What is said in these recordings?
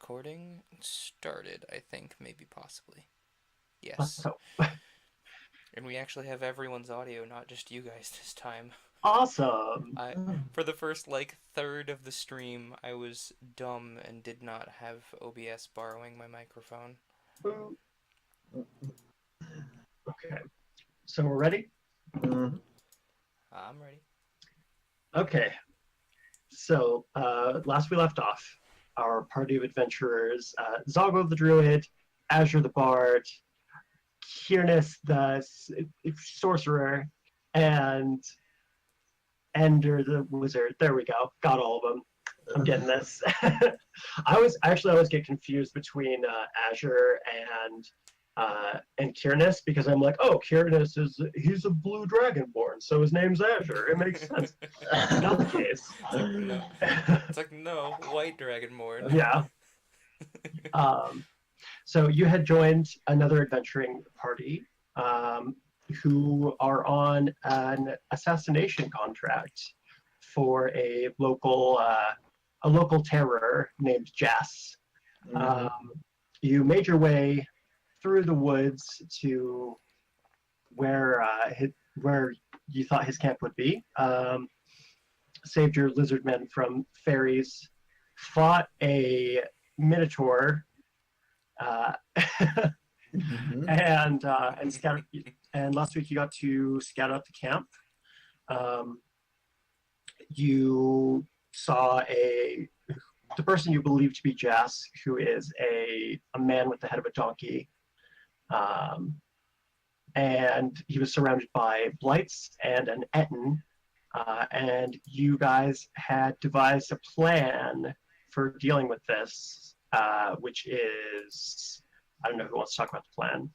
Recording started, I think, maybe possibly. Let's Yes. hope. And we actually have everyone's audio, not just you guys this time. Awesome. I For the first third of the stream, I was dumb and did not have OBS borrowing my microphone. Okay, so we're ready? I'm ready. Okay, so last we left off, our party of adventurers, Zogle the Druid, Azure the Bard, Kyr'nes the Sorcerer, and Endr the Wizard. There we go. Got all of them. I'm getting this. I always get confused between Azure and Kyr'nes because I'm like, oh, Kyr'nes he's a blue dragonborn, so his name's Azure. It makes sense. Not the case. No. It's like, no, white dragonborn. Yeah. Um, so you had joined another adventuring party who are on an assassination contract for a local terror named Jess. You made your way through the woods to where you thought his camp would be. Saved your lizard men from fairies, fought a minotaur, uh, and scattered. And last week you got to scout out the camp. You saw the person you believe to be Jas, who is a man with the head of a donkey. And he was surrounded by blights and an Etten. And you guys had devised a plan for dealing with this, which is, I don't know who wants to talk about the plan.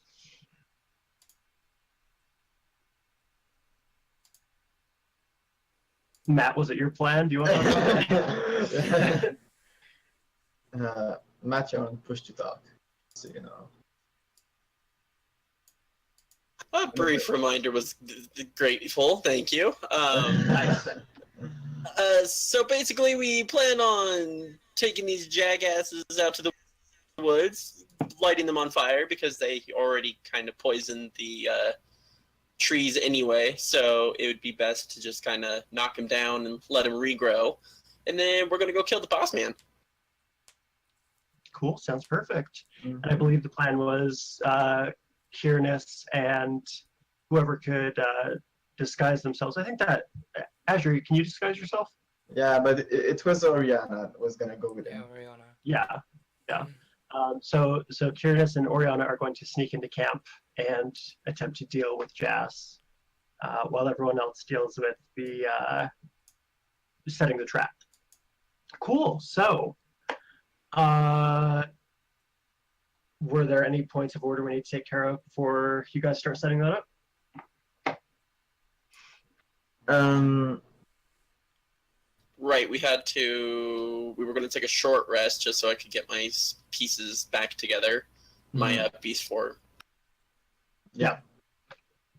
Matt, was it your plan? Do you want to talk about it? Matt, you're on push to talk, so you know. A brief reminder was grateful, thank you. So basically, we plan on taking these jackasses out to the woods, lighting them on fire because they already kind of poisoned the trees anyway. So it would be best to just kind of knock them down and let them regrow, and then we're gonna go kill the boss man. Cool, sounds perfect. And I believe the plan was Kyr'nes and whoever could disguise themselves. I think that Azure, can you disguise yourself? Yeah, but it was Oriana was gonna go with him. Yeah, Oriana. Yeah. So Kyr'nes and Oriana are going to sneak into camp and attempt to deal with Jas, while everyone else deals with the setting the trap. Cool. So, were there any points of order we need to take care of before you guys start setting that up? Right, we were going to take a short rest just so I could get my pieces back together, my beast form. Yeah.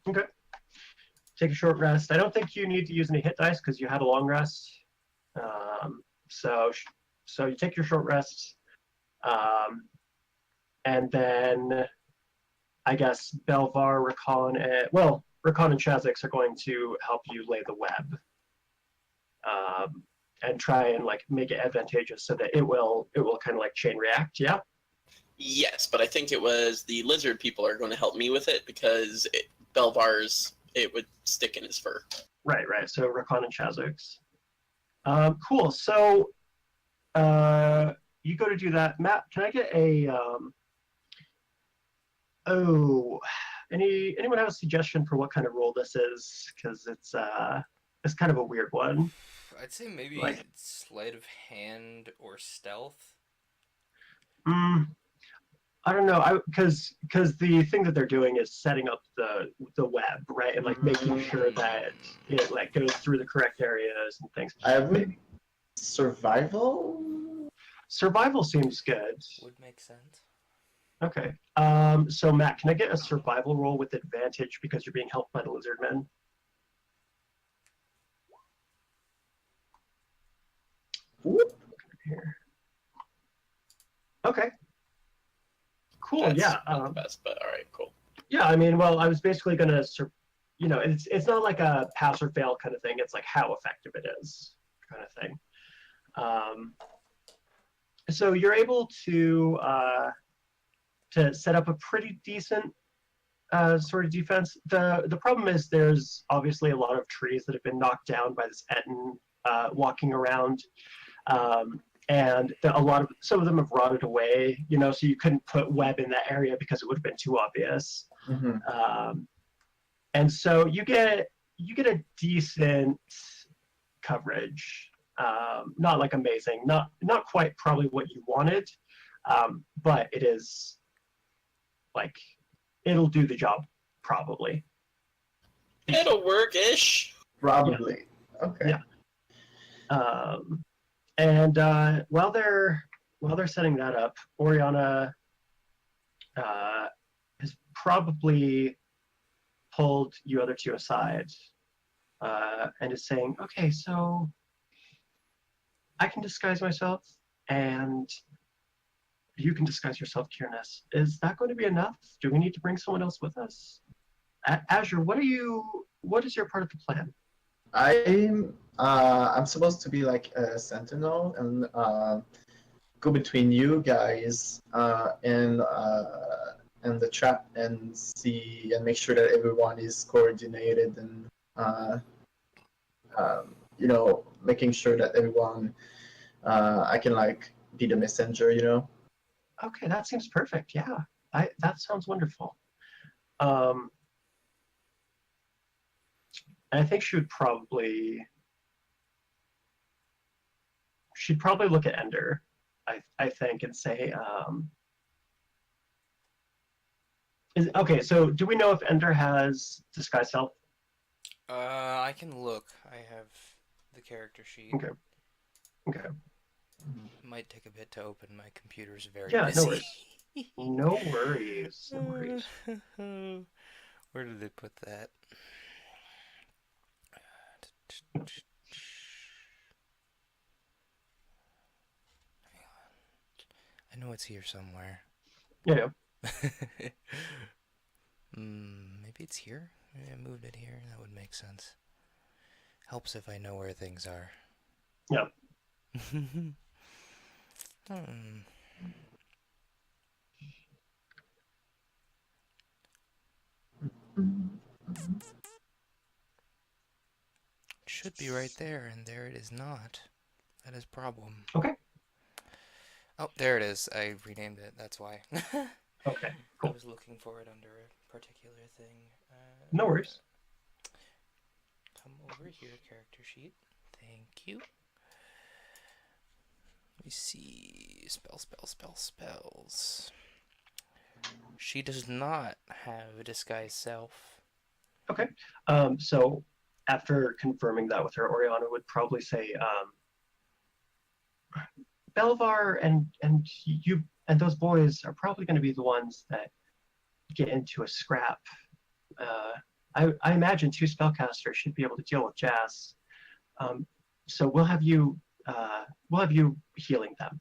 Okay. Take a short rest. I don't think you need to use any hit dice because you had a long rest. So you take your short rest, and then I guess Belvar, Rakan, and Shazix are going to help you lay the web. And try and make it advantageous so that it will kind of chain react. Yeah. Yes, but I think it was the lizard people are going to help me with it because Belvar's it would stick in his fur. Right. So Rakan and Shazix. Cool. So you go to do that. Matt, can I get a anyone have a suggestion for what kind of roll this is? Because it's kind of a weird one. I'd say maybe sleight of hand or stealth. I don't know. Because the thing that they're doing is setting up the web, right, and making sure that it goes through the correct areas and things. I have maybe survival. Survival seems good. Would make sense. Okay. So Matt, can I get a survival roll with advantage because you're being helped by the lizard men? Whoop. Here. Okay. Cool. That's Yeah. not the best, but all right, cool. Yeah. I mean, well, I was basically gonna, it's not like a pass or fail kind of thing. It's like how effective it is, kind of thing. So you're able to set up a pretty decent sort of defense. The problem is there's obviously a lot of trees that have been knocked down by this Etten walking around, and some of them have rotted away. So you couldn't put web in that area because it would have been too obvious. And so you get a decent coverage. Not like amazing, not quite probably what you wanted, but it is like it'll do the job probably. It'll work-ish. Probably. Yeah. Okay. Yeah. And while they're setting that up, Oriana has probably pulled you other two aside and is saying, "Okay, so I can disguise myself, and you can disguise yourself, Kyr'nes. Is that going to be enough? Do we need to bring someone else with us? Azure, what is your part of the plan?" I'm supposed to be like a sentinel and go between you guys and the trap and see and make sure that everyone is coordinated and making sure that everyone I can like be the messenger. Okay, that seems perfect. Yeah, that sounds wonderful. And I think she'd probably look at Endr, I think, and say, okay, so do we know if Endr has disguise self? I can look. I have the character sheet. Okay. Okay. Might take a bit to open. My computer's very Yeah, busy. no worries. No worries. No worries. Where did they put that? Hang on. I know it's here somewhere. Yeah. Maybe it's here? Maybe I moved it here. That would make sense. Helps if I know where things are. Yeah. It should be right there, and there it is not. That is a problem. Okay. Oh, there it is. I renamed it. That's why. Okay. Cool. I was looking for it under a particular thing. No worries. Come over here, character sheet. Thank you. Let me see. Spells. She does not have a disguise self. Okay. So after confirming that with her, Oriana would probably say, Belvar and you and those boys are probably going to be the ones that get into a scrap. I imagine two spellcasters should be able to deal with Jazz. So we'll have you healing them.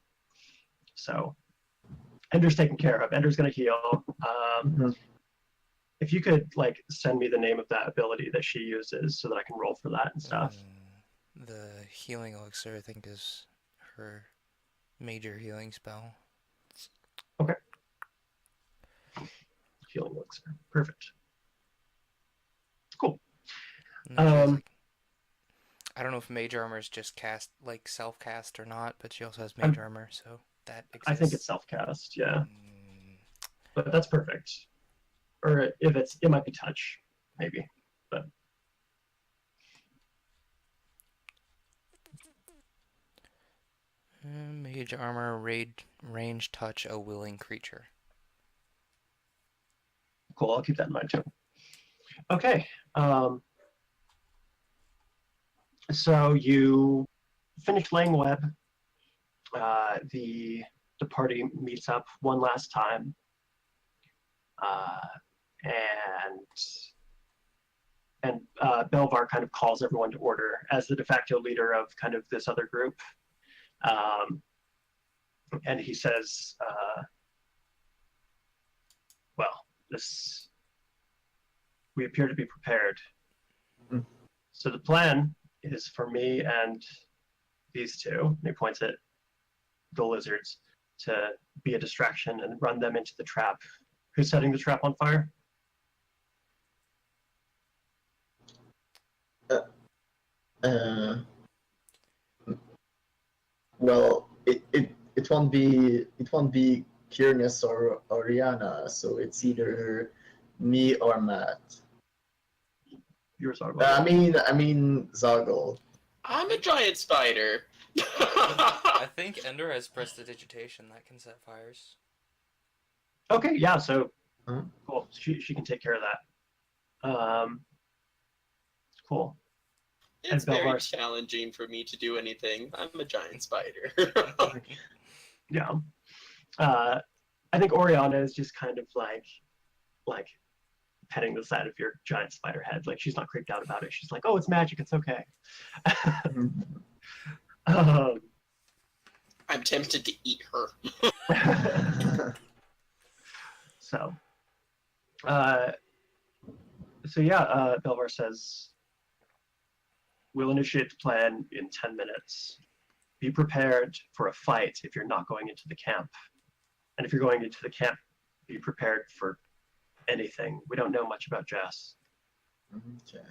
So Endr's taken care of. Endr's going to heal. If you could like send me the name of that ability that she uses so that I can roll for that and stuff. The healing elixir, I think, is her major healing spell. Okay. Healing elixir. Perfect. Cool. I don't know if mage armor is just self-cast or not, but she also has mage armor, so that exists. I think it's self-cast, yeah. But that's perfect. Or if it might be touch, maybe. But mage armor, range touch, a willing creature. Cool, I'll keep that in mind too. Okay. So you finish laying web. The party meets up one last time. And Belvar kind of calls everyone to order as the de facto leader of kind of this other group. and he says, well, we appear to be prepared. Mm. So the plan is for me and these two, and he points at the lizards, to be a distraction and run them into the trap. Who's setting the trap on fire? Well, it won't be Kyr'nes or Oriana, so it's either me or Matt. Yours are. I mean Zogle. I'm a giant spider. I think Endr has prestidigitation that can set fires. Okay, yeah. So Huh? cool. She can take care of that. Cool. It's And very Belvar. challenging for me to do anything. I'm a giant spider. Yeah. I think Oriana is just kind of like petting the side of your giant spider head. Like she's not creeped out about it. She's like, oh, it's magic. It's okay. um, I'm tempted to eat her. so Belvar says, we'll initiate the plan in 10 minutes. Be prepared for a fight if you're not going into the camp. And if you're going into the camp, be prepared for anything. We don't know much about Jess. Okay.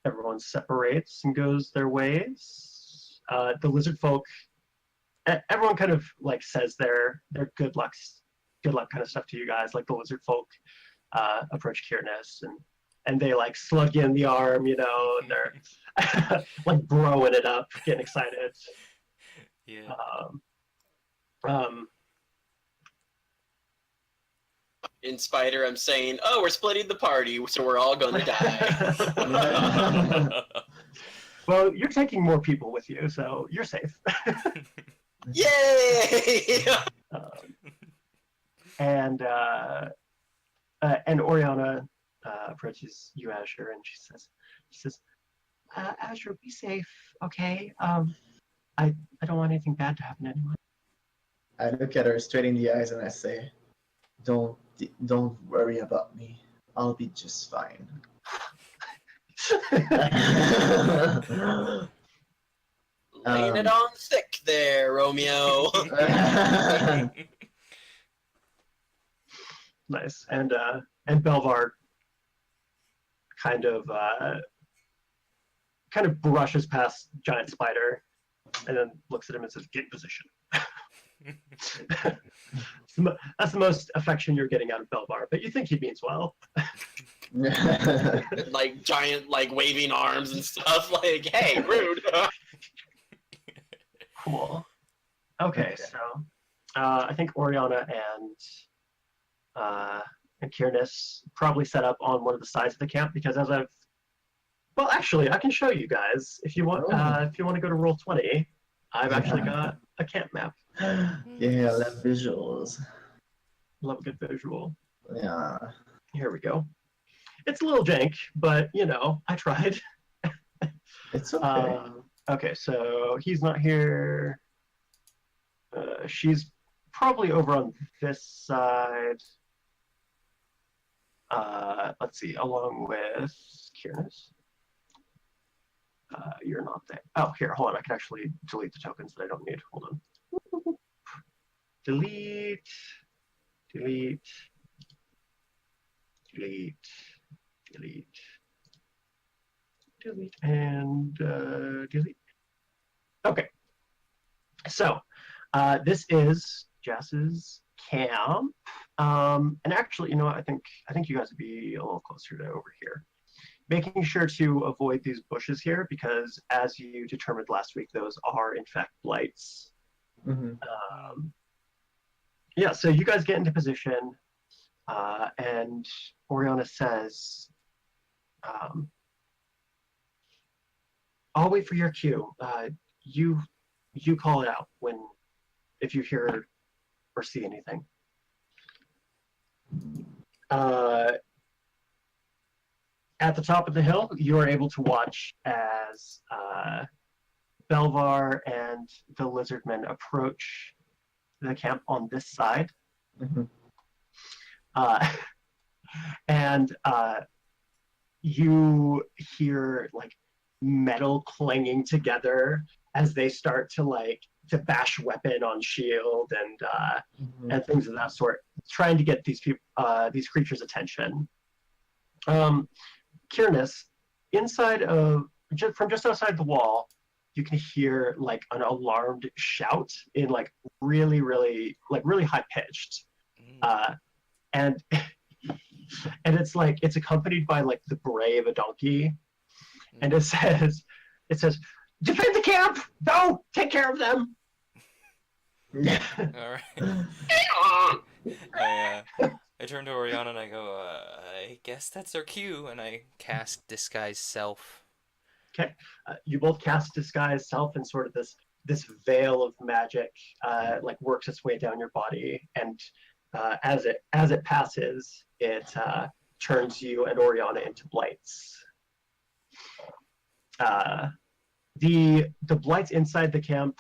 Everyone separates and goes their ways. The lizard folk, everyone kind of like says their good luck kind of stuff to you guys. Like the lizard folk approach Kyr'nes and they like slug you in the arm, and they're like broing it up, getting excited. Yeah. In Spider, I'm saying, oh, we're splitting the party, so we're all gonna die. Well, you're taking more people with you, so you're safe. Yay! And Oriana approaches you, Azure, and she says, Azure, be safe, okay? I don't want anything bad to happen to anyone. I look at her straight in the eyes and I say, don't worry about me. I'll be just fine. Laying it on thick there, Romeo. Nice. And Belvar kind of brushes past Giant Spider and then looks at him and says, get in position. That's the most affection you're getting out of Belvar, but you think he means well. Like giant, like waving arms and stuff. Like, hey, rude. Cool. Okay, so I think Oriana and Kyr'nes probably set up on one of the sides of the camp because well, actually, I can show you guys if you want. If you want to go to Roll20, I've actually got a camp map. Yeah, I love visuals. Love a good visual. Yeah. Here we go. It's a little jank, but I tried. It's okay. Okay, so he's not here. She's probably over on this side. Let's see, along with Kyr'nes. You're not there. Oh, here, hold on. I can actually delete the tokens that I don't need. Hold on. Delete, delete, delete, delete, delete, and delete. Okay. So this is Jess's camp. And actually, you know what? I think you guys would be a little closer to over here. Making sure to avoid these bushes here because, as you determined last week, those are in fact blights. Mm-hmm. Yeah, so you guys get into position, and Oriana says, "I'll wait for your cue. You call it out if you hear or see anything." At the top of the hill, you are able to watch as Belvar and the lizardmen approach the camp on this side. Mhm. Uh, and you hear like metal clanging together as they start to bash weapon on shield Mhm. and things of that sort, trying to get these creatures' attention. Kyr'nes, from just outside the wall, you can hear like an alarmed shout in like really, really high pitched, and and it's accompanied by like the bray of a donkey, and it says, "Defend the camp! Go take care of them." All right. I turn to Oriana and I go, I guess that's our cue, and I cast Disguise Self. Okay, you both cast Disguise Self, and sort of this veil of magic like works its way down your body, and as it passes, it turns you and Oriana into blights. The blights inside the camp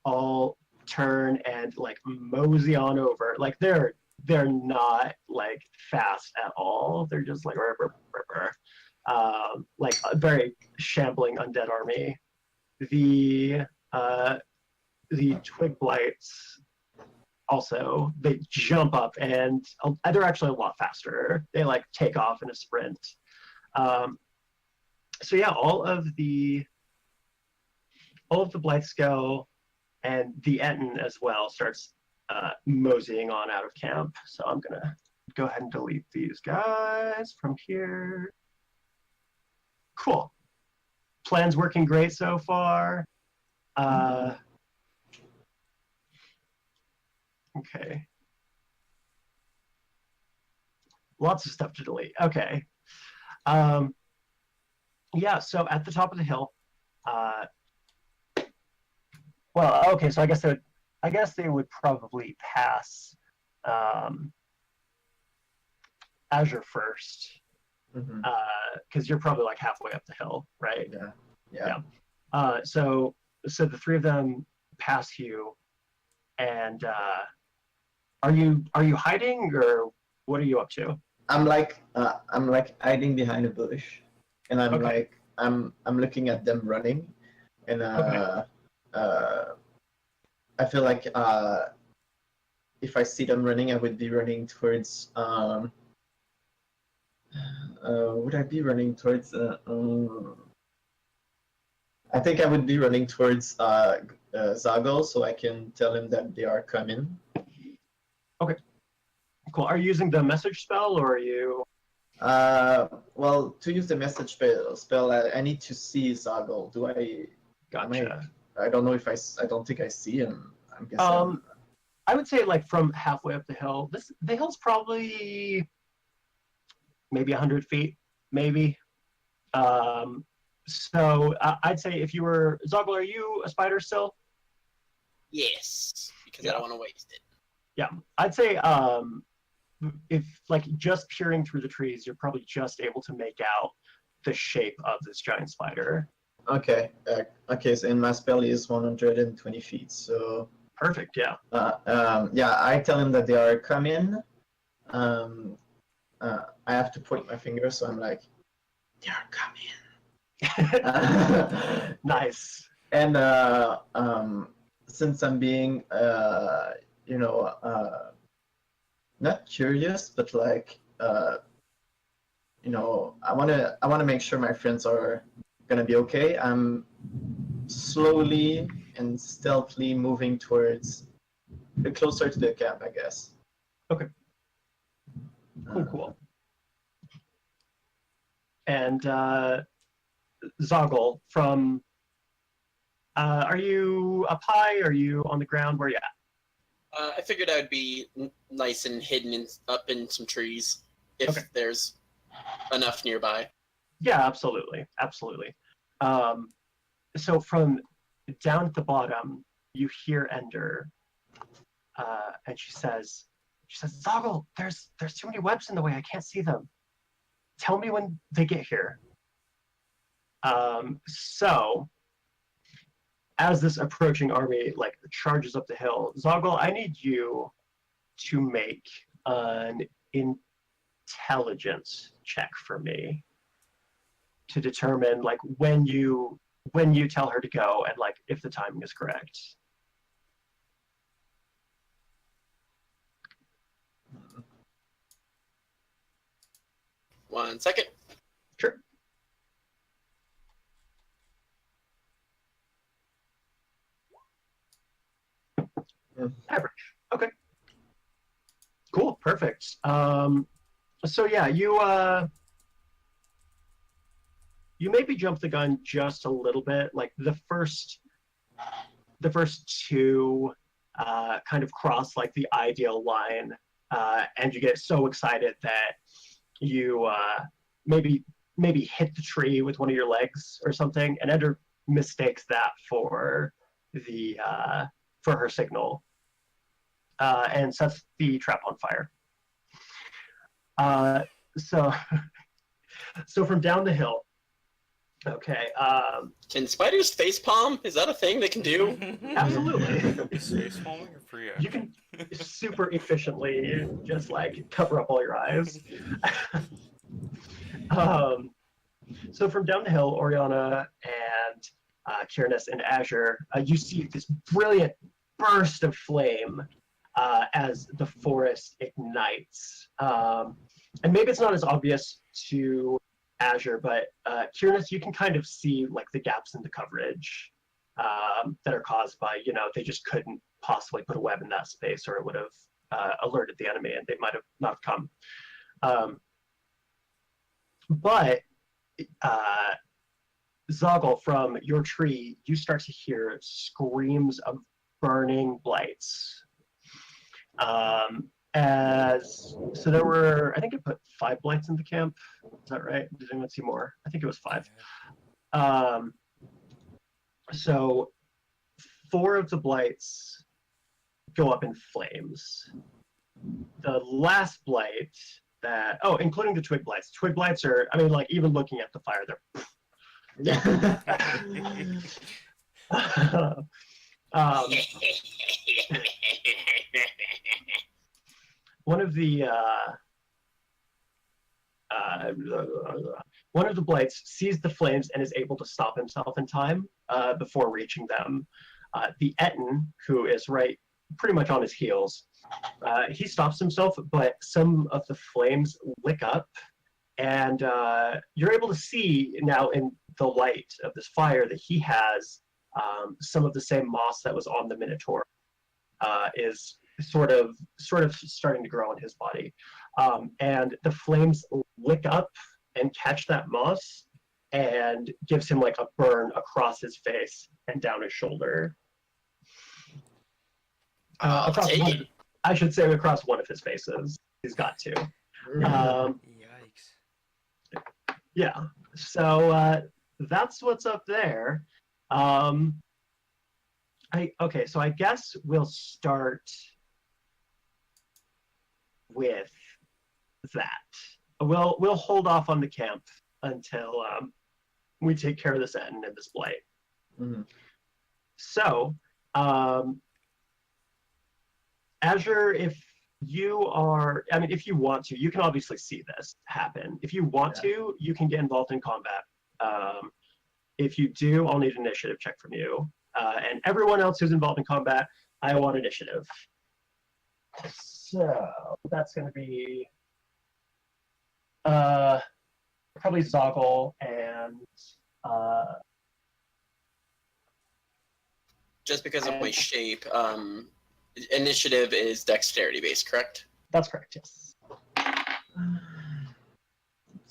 all turn and like mosey on over. Like they're not like fast at all. They're just like like a very shambling undead army. The twig blights also, they jump up and they're actually a lot faster. They like take off in a sprint. So yeah, all of the blights go, and the Etten as well starts moseying on out of camp. So I'm gonna go ahead and delete these guys from here. Cool. Plan's working great so far. Okay. Lots of stuff to delete. Okay. Yeah, so at the top of the hill, well, okay, so I guess they would probably pass Azure first, because you're probably like halfway up the hill, right? Yeah. So the three of them pass you, and are you hiding, or what are you up to? I'm like hiding behind a bush, and I'm Okay. like I'm looking at them running, and I feel like if I see them running, I would be running towards would I be running towards I think I would be running towards Zogle, so I can tell him that they are coming. Okay. Cool. Are you using the message spell, or are you? Well, to use the message spell, I need to see Zogle. Do I? Gotcha. I don't know if I don't think I see him. I'm guessing. I would say like from halfway up the hill. The hill's probably maybe 100 feet, maybe. So I'd say if you were Zogle, are you a spider still? Yes, because I Yeah. don't want to waste it. Yeah, I'd say if like just peering through the trees, you're probably just able to make out the shape of this giant spider. Okay. Okay. So, and my spell is 120 feet. So. Perfect. Yeah. Yeah. I tell him that they are coming. I have to point my finger, so I'm like, they are coming. Nice. And since I'm being, not curious, but like, I wanna make sure my friends are gonna be okay. I'm slowly and stealthily moving towards closer to the camp, I guess. Okay. Cool. And Zogle, from are you up high? Are you on the ground? Where are you at? I figured I would be nice and hidden up in some trees if there's enough nearby. Yeah, absolutely. So from down at the bottom, you hear Endr, and she says, Zogle, there's too many webs in the way. I can't see them. Tell me when they get here. So as this approaching army like charges up the hill, Zogle, I need you to make an intelligence check for me to determine like when you tell her to go and like if the timing is correct. One second. Sure. Average. Okay. Cool. Perfect. So yeah, you maybe jump the gun just a little bit. Like the first two kind of cross like the ideal line, and you get so excited that you maybe hit the tree with one of your legs or something, and Endr mistakes that for the for her signal, and sets the trap on fire. So from down the hill. Okay. Can spiders facepalm? Is that a thing they can do? Absolutely. Space palming or free You can super efficiently just like cover up all your eyes. So from down the hill, Oriana and Kyr'nes and Azure, you see this brilliant burst of flame as the forest ignites. And maybe it's not as obvious to Azure, but Kyr'nes, you can kind of see like the gaps in the coverage that are caused by, they just couldn't possibly put a web in that space, or it would have alerted the enemy and they might have not come. But Zogle, from your tree, you start to hear screams of burning blights. So there were, I think I put 5 blights in the camp. Is that right? Did anyone see more? I think it was 5. So 4 of the blights go up in flames. The last blight including the twig blights. Twig blights are, I mean, like even looking at the fire, they're one of the blights sees the flames and is able to stop himself in time before reaching them. The Etten, who is right pretty much on his heels, he stops himself, but some of the flames lick up, and you're able to see now in the light of this fire that he has some of the same moss that was on the Minotaur is sort of starting to grow in his body, and the flames lick up and catch that moss and gives him like a burn across his face and down his shoulder. I should say across one of his faces. He's got 2. Yikes. Yeah. So that's what's up there. So I guess we'll start with that. We'll hold off on the camp until we take care of this Etten and this blight. Mm-hmm. So, Azure, if you want to, you can obviously see this happen. If you want to, you can get involved in combat. If you do, I'll need an initiative check from you. And everyone else who's involved in combat, I want initiative. So that's going to be probably Zogle and Just because of my shape, initiative is dexterity based, correct? That's correct, yes.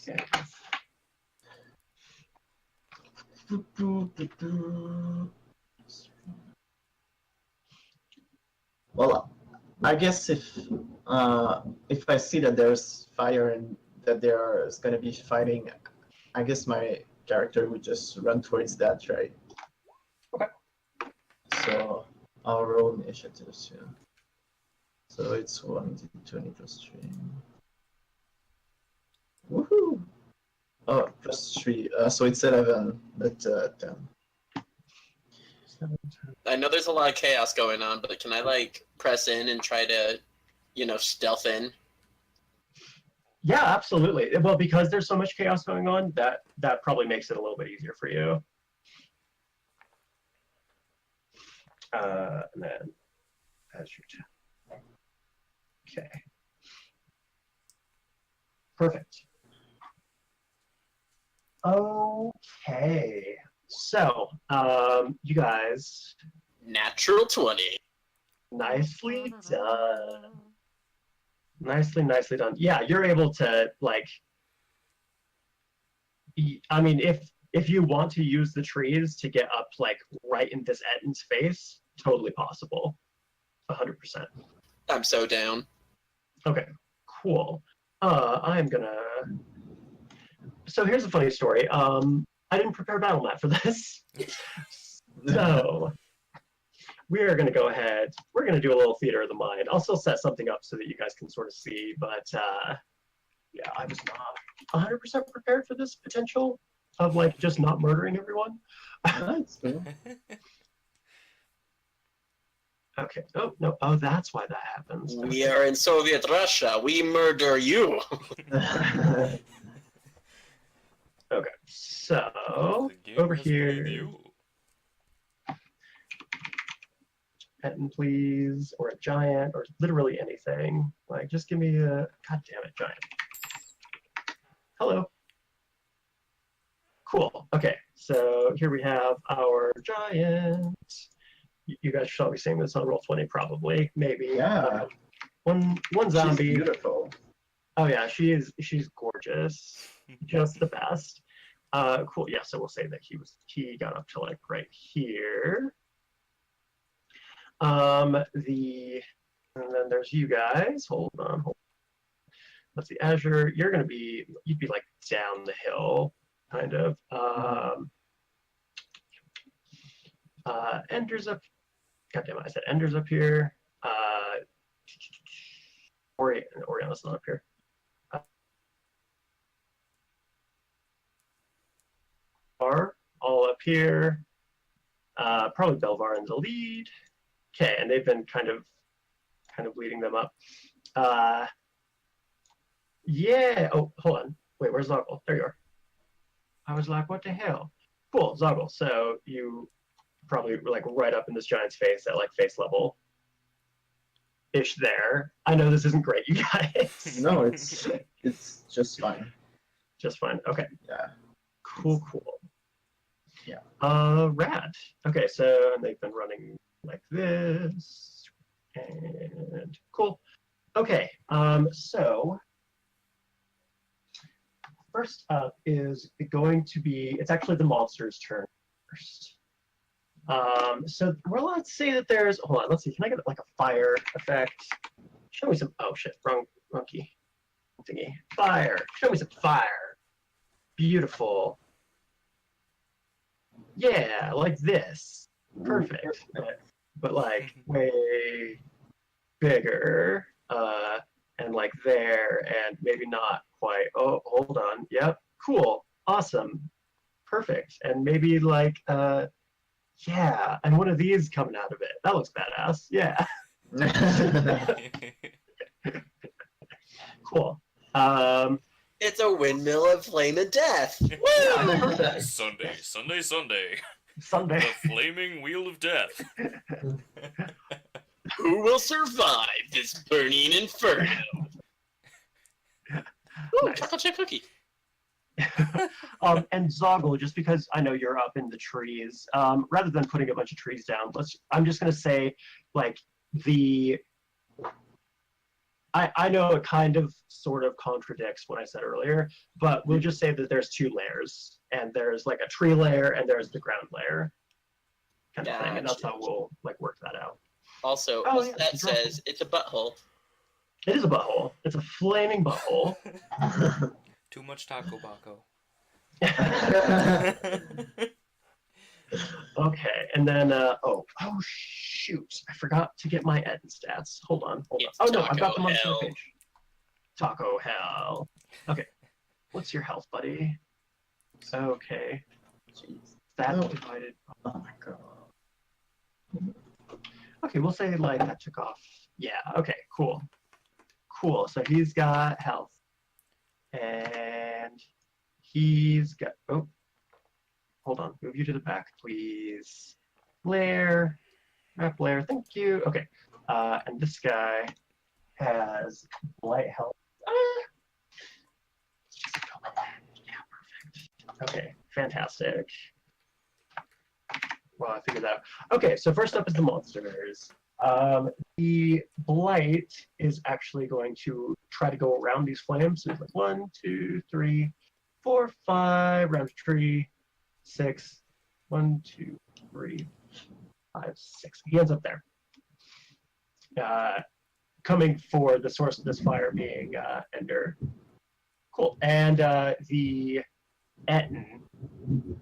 Okay. Well, I guess if I see that there's fire and that there's gonna be fighting, I guess my character would just run towards that, right? Okay. So I'll roll initiative too. So it's 1d20 plus 3. Woohoo! Oh, plus 3. So it's 11, but 10. I know there's a lot of chaos going on, but can I like press in and try to, stealth in? Yeah, absolutely. Well, because there's so much chaos going on, that probably makes it a little bit easier for you. And then Azure. Okay. Perfect. Okay. So, you guys, Natural 20. nicely done. Nicely done. Yeah, you're able to like. I mean, if you want to use the trees to get up like right in this Etton's face, totally possible. 100%. I'm so down. Okay, cool. I'm gonna. So here's a funny story. I didn't prepare battle map for this, so we are gonna go ahead. We're gonna do a little theater of the mind. I'll still set something up so that you guys can sort of see, but yeah, I was not 100% prepared for this potential of like just not murdering everyone. That's cool. Okay. Oh no. Oh, that's why that happens. We are in Soviet Russia. We murder you. Okay. So The game over has played here, you. Etton, please, or a giant, or literally anything. Like, just give me a. God damn it, giant. Hello. Cool. Okay. So here we have our giant. You guys should all be seeing this on Roll20, probably, maybe. Yeah. One She's zombie. beautiful. Oh yeah, she's gorgeous, just the best. Cool. Yeah, so we'll say that he got up to like right here. And then there's you guys. Hold on. Let's see, Azure. You'd be like down the hill, kind of. Endr's up. God damn it, I said Endr's up here. Oriana's not up here. Are all up here. Probably Belvarin's a lead. Okay, and they've been kind of leading them up. Yeah. Oh, hold on. Wait, where's Zogle? There you are. I was like, what the hell? Cool, Zogle. So you probably were like right up in this giant's face at like face level ish there. I know this isn't great, you guys. No, it's just fine. Just fine. Okay. Yeah. Cool. Yeah. Rad. Okay, so they've been running like this. And cool. Okay, so first up is going to be, it's actually the monster's turn first. So let's say that there's, hold on, let's see, can I get like a fire effect? Show me some, oh shit, wrong key thingy. Fire, show me some fire. Beautiful. Yeah, like this. Perfect. But like way bigger, and like there, and maybe not quite. Oh, hold on. Yep. Cool. Awesome. Perfect. And maybe like, yeah, and one of these coming out of it. That looks badass. Yeah. Cool. It's a windmill of flame and death. Woo! Sunday. Someday. The flaming wheel of death. Who will survive this burning inferno? Ooh, Nice. chocolate chip cookie. And Zogle, just because I know you're up in the trees, rather than putting a bunch of trees down, I'm just gonna say, like, I know it kind of sort of contradicts what I said earlier, but we'll just say that there's two layers, and there's like a tree layer and there's the ground layer kind of thing, and that's how we'll like work that out. Also, Oh, as yeah, that says, it's a butthole. It is a butthole. It's a flaming butthole. Too much taco baco. Okay, and then oh shoot, I forgot to get my Eden stats. Hold on. It's Oh no, I've got taco them on the hell. same page. Taco hell. Okay, what's your health, buddy? Okay, Jeez. that Oh. divided. Oh my god. Okay, we'll say like that took off. Yeah, okay, cool. Cool. So he's got health. And he's got, oh, hold on, move you to the back, please. Blair, map Blair, thank you. Okay, and this guy has light health. Yeah, perfect. Okay, fantastic. Well, I figured that out. Okay, so first up is the monsters. The blight is actually going to try to go around these flames. So it's like 1, 2, 3, 4, 5, round a tree, 6, 1, 2, 3, 5, 6. He ends up there. Coming for the source of this fire being Endr. Cool. And the Etten is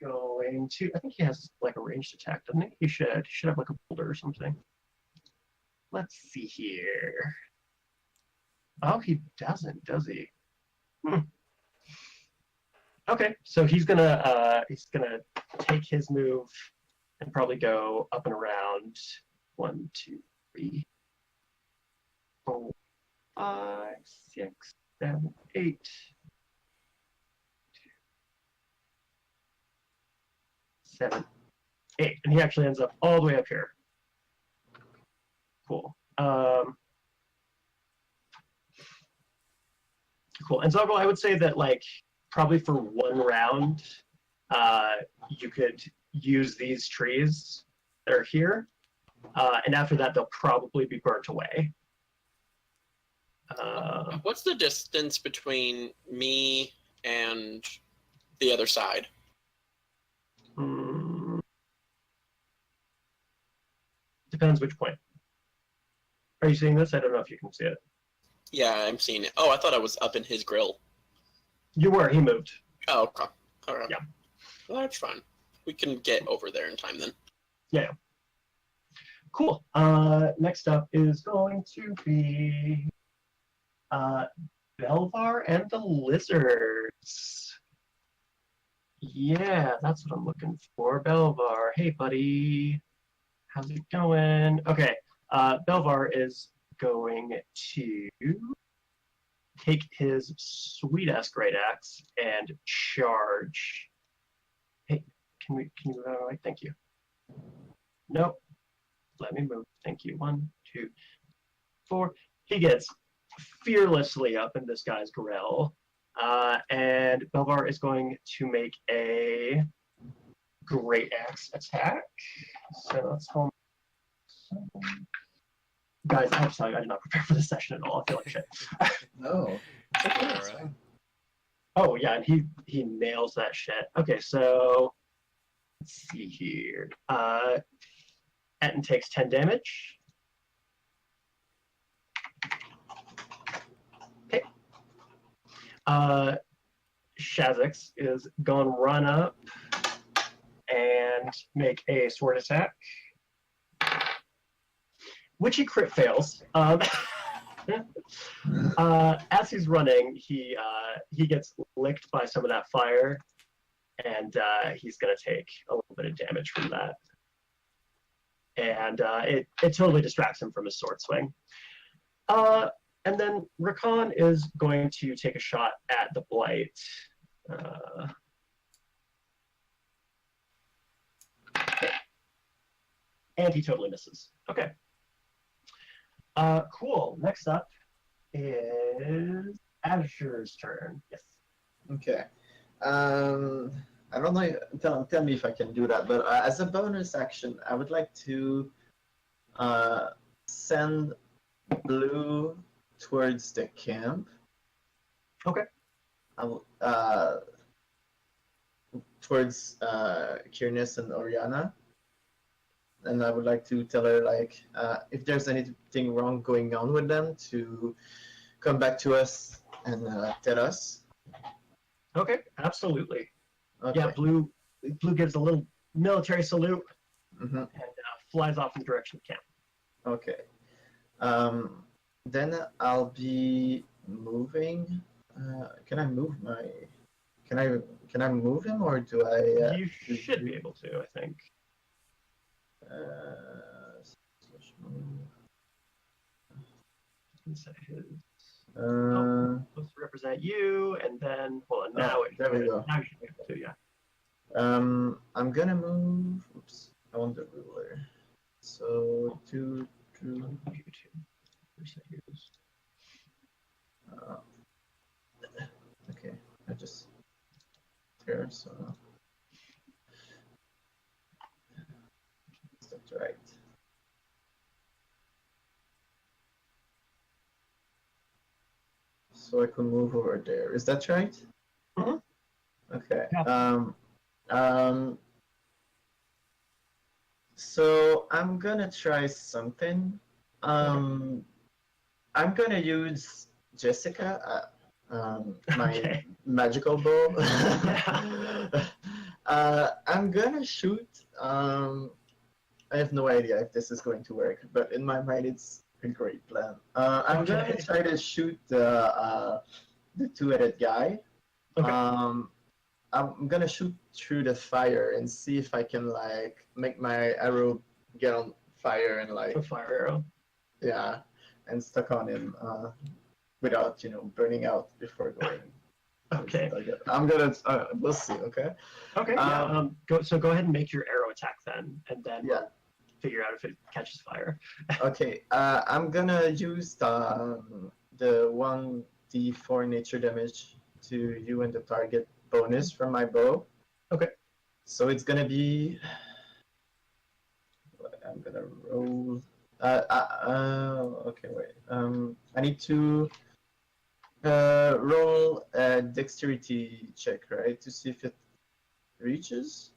going to, I think he has like a ranged attack, doesn't he? He should have like a boulder or something. Let's see here. Oh, he doesn't, does he? Okay, so he's gonna take his move and probably go up and around 1, 2, 3, 4, 5, 6, 7, 8. 7, 8, and he actually ends up all the way up here. Cool. Cool. And Zogle, I would say that like probably for one round, you could use these trees that are here, and after that they'll probably be burnt away. What's the distance between me and the other side? Depends which point. Are you seeing this? I don't know if you can see it. Yeah, I'm seeing it. Oh, I thought I was up in his grill. You were. He moved. Oh, okay. All right. Yeah. Well, that's fine. We can get over there in time then. Yeah. Cool. Next up is going to be Belvar and the Lizards. Yeah, that's what I'm looking for. Belvar. Hey, buddy. How's it going? Okay. Belvar is going to take his sweet-ass great axe and charge. Hey, can you move out of the way? Thank you. Nope. Let me move. Thank you. 1, 2, 4. He gets fearlessly up in this guy's grill. And Belvar is going to make a great axe attack. So let's home. Guys, I'm sorry, I did not prepare for this session at all. I feel like shit. No. All right. Oh yeah, and he nails that shit. Okay, so let's see here. Etten takes 10 damage. Okay. Shazix is going to run up and make a sword attack, which he crit fails. As he's running, he gets licked by some of that fire, and he's going to take a little bit of damage from that. And it totally distracts him from his sword swing. And then Rakan is going to take a shot at the Blight. And he totally misses. Okay. Cool. Next up is Azure's turn. Yes. Okay. I don't know. Tell me if I can do that. But as a bonus action, I would like to send blue towards the camp. Okay. I will, towards Kyr'nes and Oriana. And I would like to tell her, like, if there's anything wrong going on with them, to come back to us and tell us. Okay, absolutely. Okay. Yeah, Blue gives a little military salute Mm-hmm. and flies off in the direction of camp. Okay. Then I'll be moving. Can I move my? Can I move him, or do I? You should be able to, I think. Switch move. Let's say his Uh, supposed to represent you, and then hold on. Now there we go. Now you should be able to, yeah. I'm gonna move. Oops, I want the ruler. So two. You too. Represent yours. Okay, I just there. So that's right. So I can move over there. Is that right? Mhm. Okay. Yeah. So I'm gonna try something. I'm gonna use Jessica, my Okay. magical bow. Yeah. I'm gonna shoot. I have no idea if this is going to work, but in my mind, it's a great plan. I'm gonna Okay. try to shoot the two-headed guy. Okay. I'm gonna shoot through the fire and see if I can like make my arrow get on fire and like A fire arrow. yeah, and stuck on him without burning out before going. Okay. I'm gonna we'll see. Okay. Okay. Yeah. Go ahead and make your arrow attack then, and then Yeah. we'll figure out if it catches fire. Okay. I'm gonna use the 1d4 nature damage to you and the target bonus from my bow. Okay. So it's gonna be. I'm gonna roll. Okay, wait. I need to roll a dexterity check, right, to see if it reaches.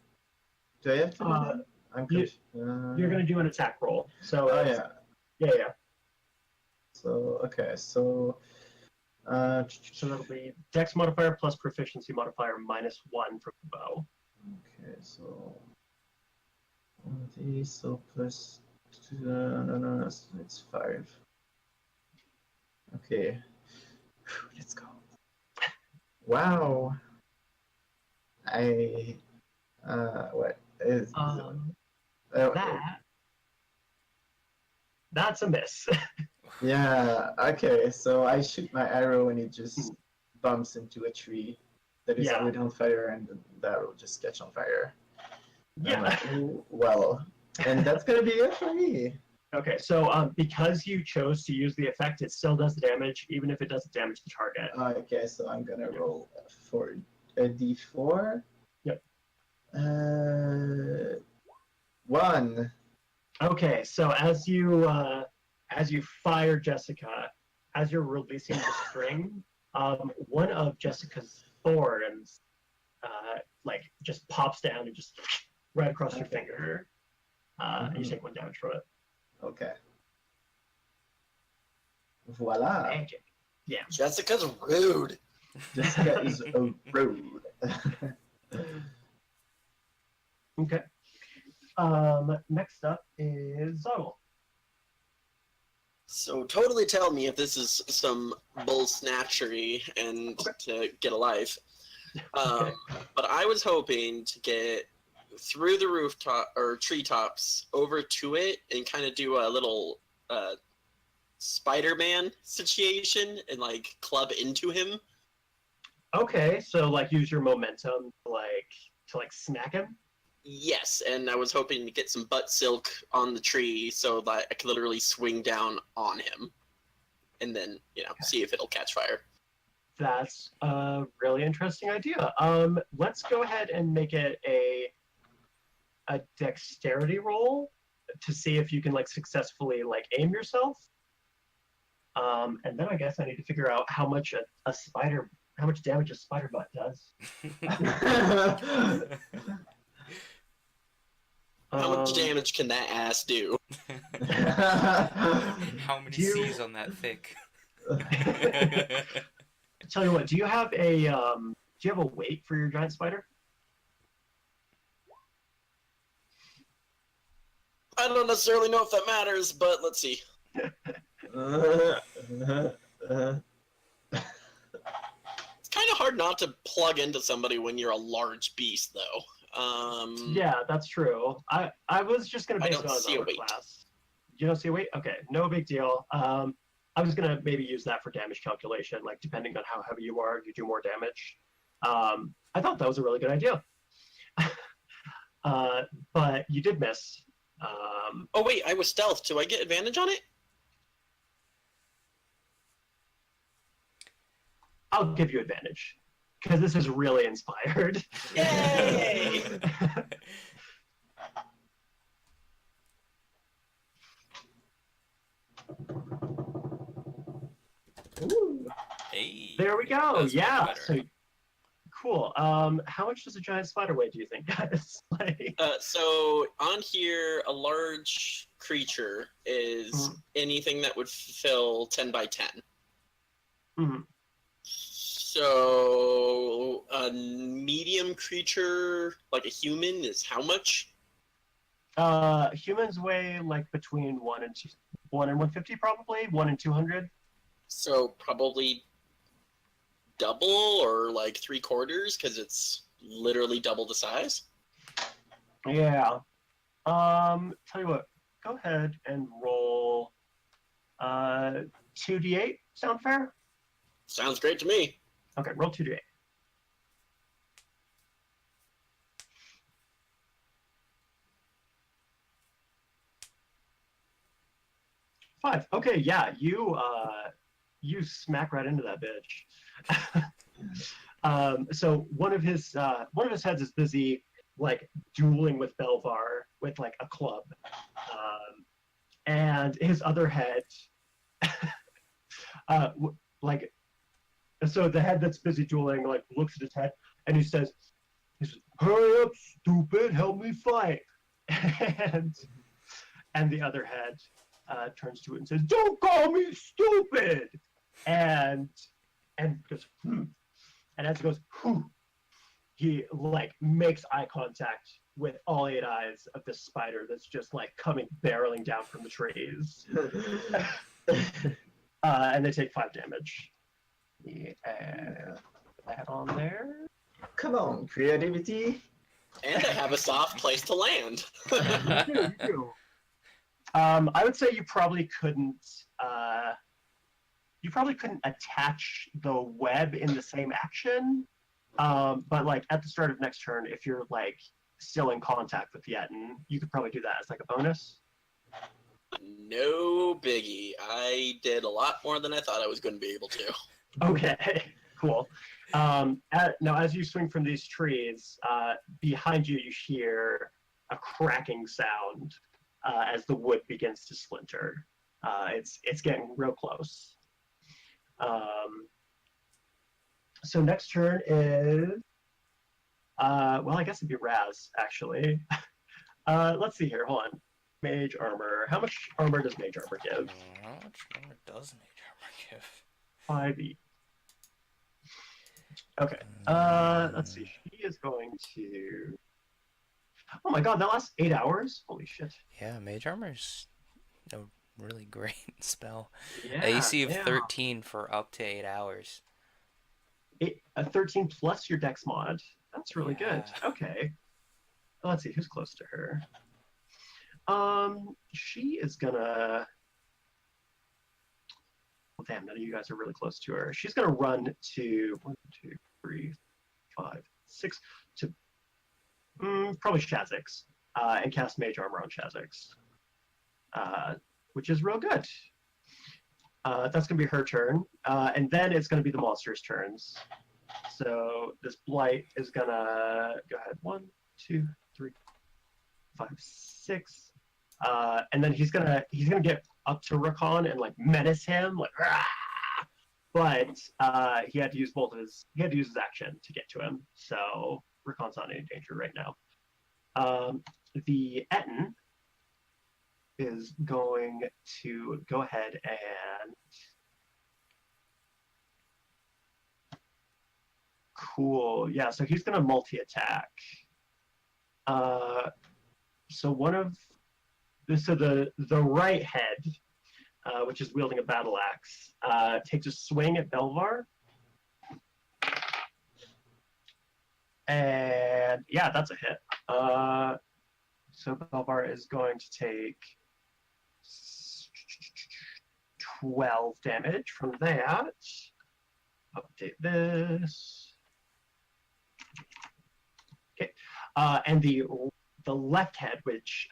Do I have to do that? I'm confused. You're gonna do an attack roll. So. Oh yeah. Yeah. So okay, so. So that'll be Dex modifier plus proficiency modifier -1 for the bow. Okay, so 1d, so plus 2, no, it's 5. Okay, let's go. Wow. What is that's a miss. Yeah, okay, so I shoot my arrow and it just bumps into a tree that is already on fire, and the arrow just catch on fire. Yeah. Like, ooh, well, and that's gonna be it for me. Okay, so because you chose to use the effect, it still does the damage, even if it doesn't damage the target. Okay, so I'm gonna roll for a d4. Yep. 1. Okay, so as you fire Jessica, as you're releasing the string, one of Jessica's thorns like just pops down and just right across your finger. And you take 1 damage from it. Okay. Voila. Magic. Yeah. Jessica's rude. Jessica is a rude. Okay. Next up is Zogle. So totally tell me if this is some bull snatchery and to get a life. Okay. But I was hoping to get through the rooftop or treetops over to it and kind of do a little Spider-Man situation and like club into him. Okay, so like use your momentum to smack him. Yes, and I was hoping to get some butt silk on the tree so that I could literally swing down on him, and then see if it'll catch fire. That's a really interesting idea. Let's go ahead and make it a dexterity roll to see if you can successfully aim yourself. And then I guess I need to figure out how much damage a spider butt does. How much damage can that ass do? How many C's on that thick? Tell you what, do you have a weight for your giant spider? I don't necessarily know if that matters, but let's see. It's kind of hard not to plug into somebody when you're a large beast, though. Yeah, that's true. I was just gonna I base don't it on see his a armor weight. class. You don't see a weight? Okay, no big deal. I was gonna maybe use that for damage calculation, like depending on how heavy you are, you do more damage. I thought that was a really good idea. But you did miss. Oh wait, I was stealth. Do I get advantage on it? I'll give you advantage because this is really inspired. Yay! Ooh. Hey. There we go. That's much Yeah. better. So cool. How much does a giant spider weigh, do you think, guys? Like, So on here, a large creature is anything that would fill 10 by 10. mhm. So a medium creature, like a human, is how much? Humans weigh like between 1 and 150, probably 1 and 200. So probably double or like 3/4 because it's literally double the size. Yeah. Tell you what. Go ahead and roll. 2d8. Sound fair? Sounds great to me. Okay, roll 2d8. 5. Okay, yeah, you smack right into that bitch. So one of his heads is busy like dueling with Belvar with like a club, and his other head, like, so the head that's busy dueling like looks at his head and he says, "Hurry up, stupid! Help me fight!" and the other head turns to it and says, "Don't call me stupid!" and goes, "Hmm." And as he goes, "Whew," he like makes eye contact with all 8 eyes of this spider that's just like coming barreling down from the trees. And they take 5 damage. Yeah, put that on there. Come on, creativity. And I have a soft place to land. You do. I would say you probably couldn't attach the web in the same action. But like at the start of next turn, if you're like still in contact with the Yetin, you could probably do that as like a bonus. No biggie. I did a lot more than I thought I was going to be able to. Okay, cool. Now as you swing from these trees, behind you hear a cracking sound as the wood begins to splinter. It's getting real close. So next turn is, well, I guess it'd be Razz, actually. Let's see here, hold on. Mage armor. How much armor does mage armor give? How much armor does mage armor give? 5e. Okay, let's see. She is going to... Oh my god, that lasts 8 hours? Holy shit. Yeah, mage armor's a really great spell. Yeah, AC of yeah. 13 for up to 8 hours. A 13 plus your dex mod. That's really good. Yeah. Okay. Let's see, who's close to her? She is gonna... Well, damn, none of you guys are really close to her. She's gonna run to 1, 2, 3, 5, 6 to probably Shazix, and cast Mage Armor on Shazix, which is real good. That's gonna be her turn, and then it's gonna be the monster's turns. So this blight is gonna go ahead. 1, 2, 3, 5, 6. And then he's gonna get up to Rakan and like menace him, like, "Rah!" But he had to use his action to get to him. So Rakan's not in any danger right now. The Etten is going to go ahead and cool. Yeah, so he's gonna multi-attack. So the right head, which is wielding a battle axe, takes a swing at Belvar. And yeah, that's a hit. So Belvar is going to take 12 damage from that. Update this. Okay. And the left head, which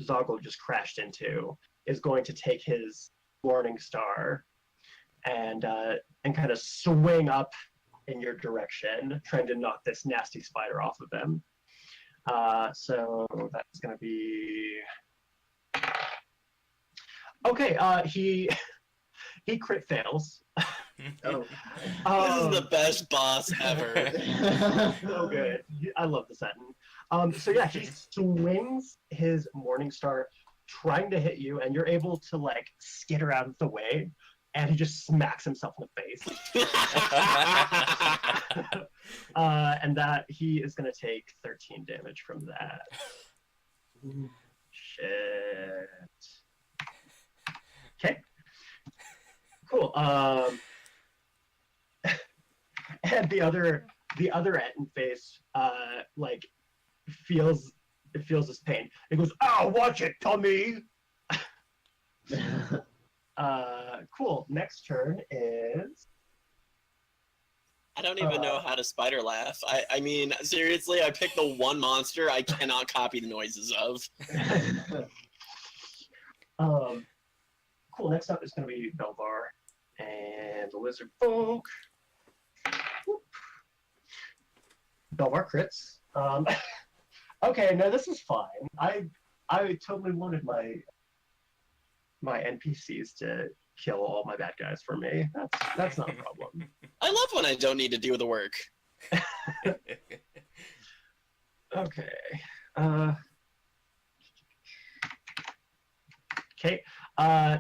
Zogle just crashed into, is going to take his Morning Star and kind of swing up in your direction, trying to knock this nasty spider off of him. So that's going to be okay. He crit fails. Oh. This is the best boss ever. So good. I love the setting. So yeah, he swings his Morning Star, trying to hit you, and you're able to like skitter out of the way, and he just smacks himself in the face. And that he is going to take 13 damage from that. Shit. Okay. Cool. And the other Etten face like feels this pain. It goes, "Ow, watch it, Tommy." Cool. Next turn is I don't even know how to spider laugh. I mean, seriously, I picked the one monster I cannot copy the noises of. Cool. Next up is going to be Belvar and the Lizard Folk. Whoop. Belvar crits. Okay, no, this is fine. I totally wanted my NPCs to kill all my bad guys for me. That's not a problem. I love when I don't need to do the work. Okay. Okay.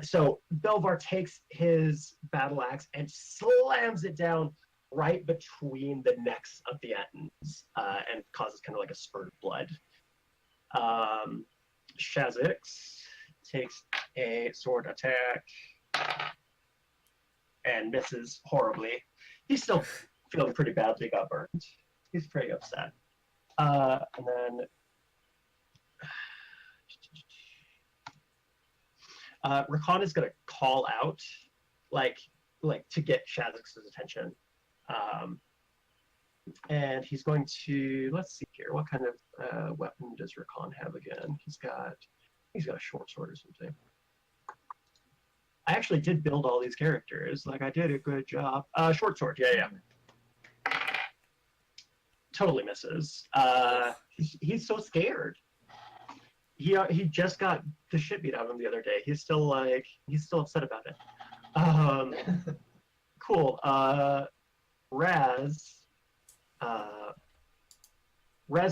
So Belvar takes his battle axe and slams it down right between the necks of the Ettins, and causes kind of like a spurt of blood. Shazix takes a sword attack and misses horribly. He's still feeling pretty badly, got burned. He's pretty upset. And then Rakan is going to call out, like to get Shazix's attention. And he's going to, let's see here, what kind of weapon does Rakan have again? He's got a short sword or something. I actually did build all these characters. Like, I did a good job. Short sword, yeah. Totally misses. He's so scared. He just got the shit beat out of him the other day. He's still upset about it. Cool. Razz,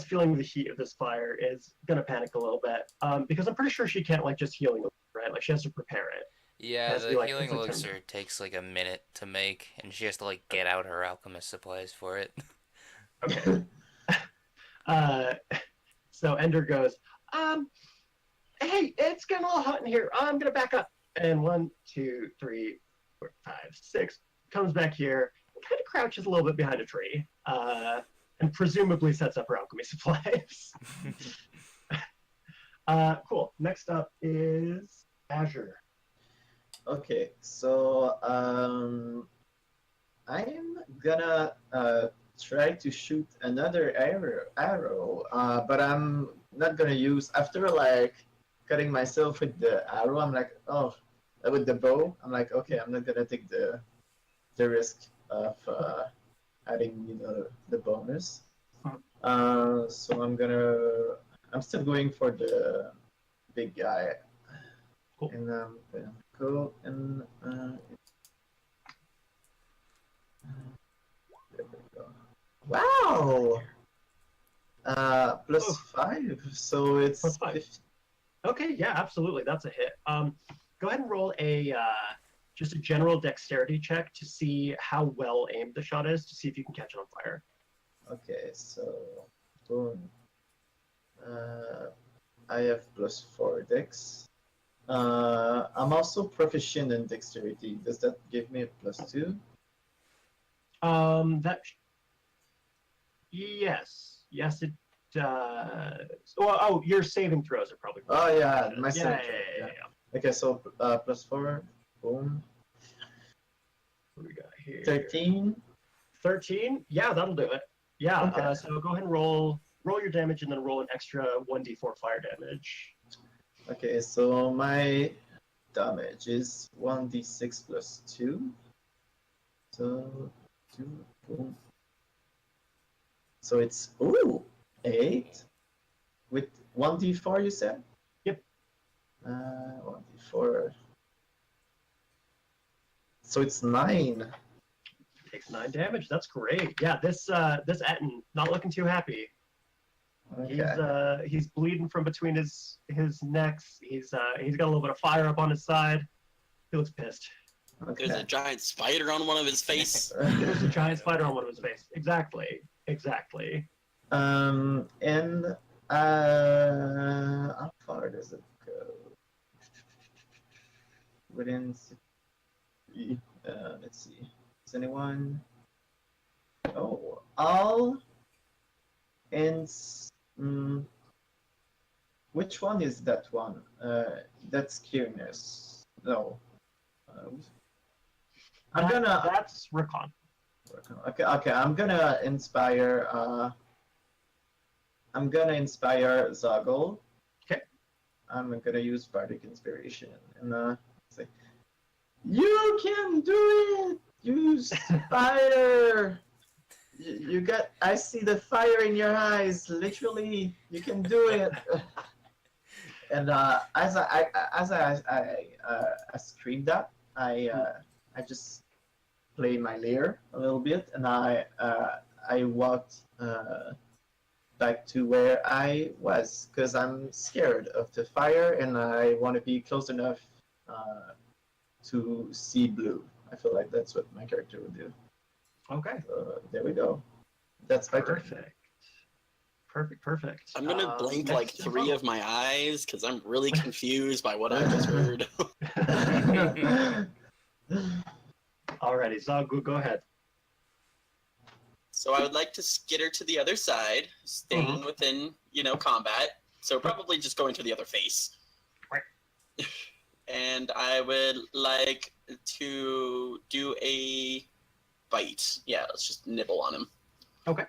feeling the heat of this fire, is gonna panic a little bit, because I'm pretty sure she can't like just healing, right? Like she has to prepare it. Yeah, Has to the be, like, healing it's like elixir takes like a minute to make, and she has to like get out her alchemist supplies for it. Okay. So Endr goes, hey, it's getting a little hot in here. I'm gonna back up. And 1, 2, 3, 4, 5, 6 comes back here, kind of crouches a little bit behind a tree, and presumably sets up her alchemy supplies. Cool. Next up is Azure. Okay, so I'm gonna try to shoot another arrow, but I'm not gonna use, after like cutting myself with the arrow, I'm like, oh, with the bow, I'm like, okay, I'm not gonna take the risk of adding the bonus. So I'm still going for the big guy. Cool. And I'm gonna go and there we go. Wow! Plus 5, so it's Plus 5. 50. Okay, yeah, absolutely. That's a hit. Go ahead and roll just a general dexterity check to see how well aimed the shot is, to see if you can catch it on fire. Okay, so boom. I have plus 4 dex. I'm also proficient in dexterity. Does that give me a plus 2? Yes. Yes, it does. Well, oh, your saving throws are probably. Oh yeah, my Yeah, saving yeah, throw, yeah, yeah. yeah. Okay, so +4, boom. What do we got here? 13. 13? Yeah, that'll do it. Yeah, Okay. so go ahead and roll your damage and then roll an extra 1d4 fire damage. Okay, so my damage is 1d6 plus 2. So 2, boom. So it's 8 with 1d4 you said? Yep. 1d4. So it's 9. Takes 9 damage. That's great. Yeah, this Etten not looking too happy. Okay. He's bleeding from between his necks. He's got a little bit of fire up on his side. He looks pissed. Okay. There's a giant spider on one of his face. There's a giant spider on one of his face. Exactly. And how far does it go? Within 3. Let's see. Is anyone? Oh, all. And which one is that one? That's Kyr'nes. No. That's Recon. Okay. I'm gonna inspire. I'm gonna inspire Zogle. Okay. I'm gonna use Bardic Inspiration and say, "You can do it, you spider! You got. I see the fire in your eyes. Literally, you can do it." And as I screamed that, I just played my lyre a little bit, and I walked back to where I was because I'm scared of the fire and I want to be close enough to see blue. I feel like that's what my character would do. Okay. There we go. That's my turn. Perfect. I'm gonna blink like next 3 of my eyes because I'm really confused by what I just heard. Alrighty, Zogle, go ahead. So I would like to skitter to the other side, staying within, combat. So probably just going to the other face. Right. And I would like to do a bite. Yeah, let's just nibble on him. Okay.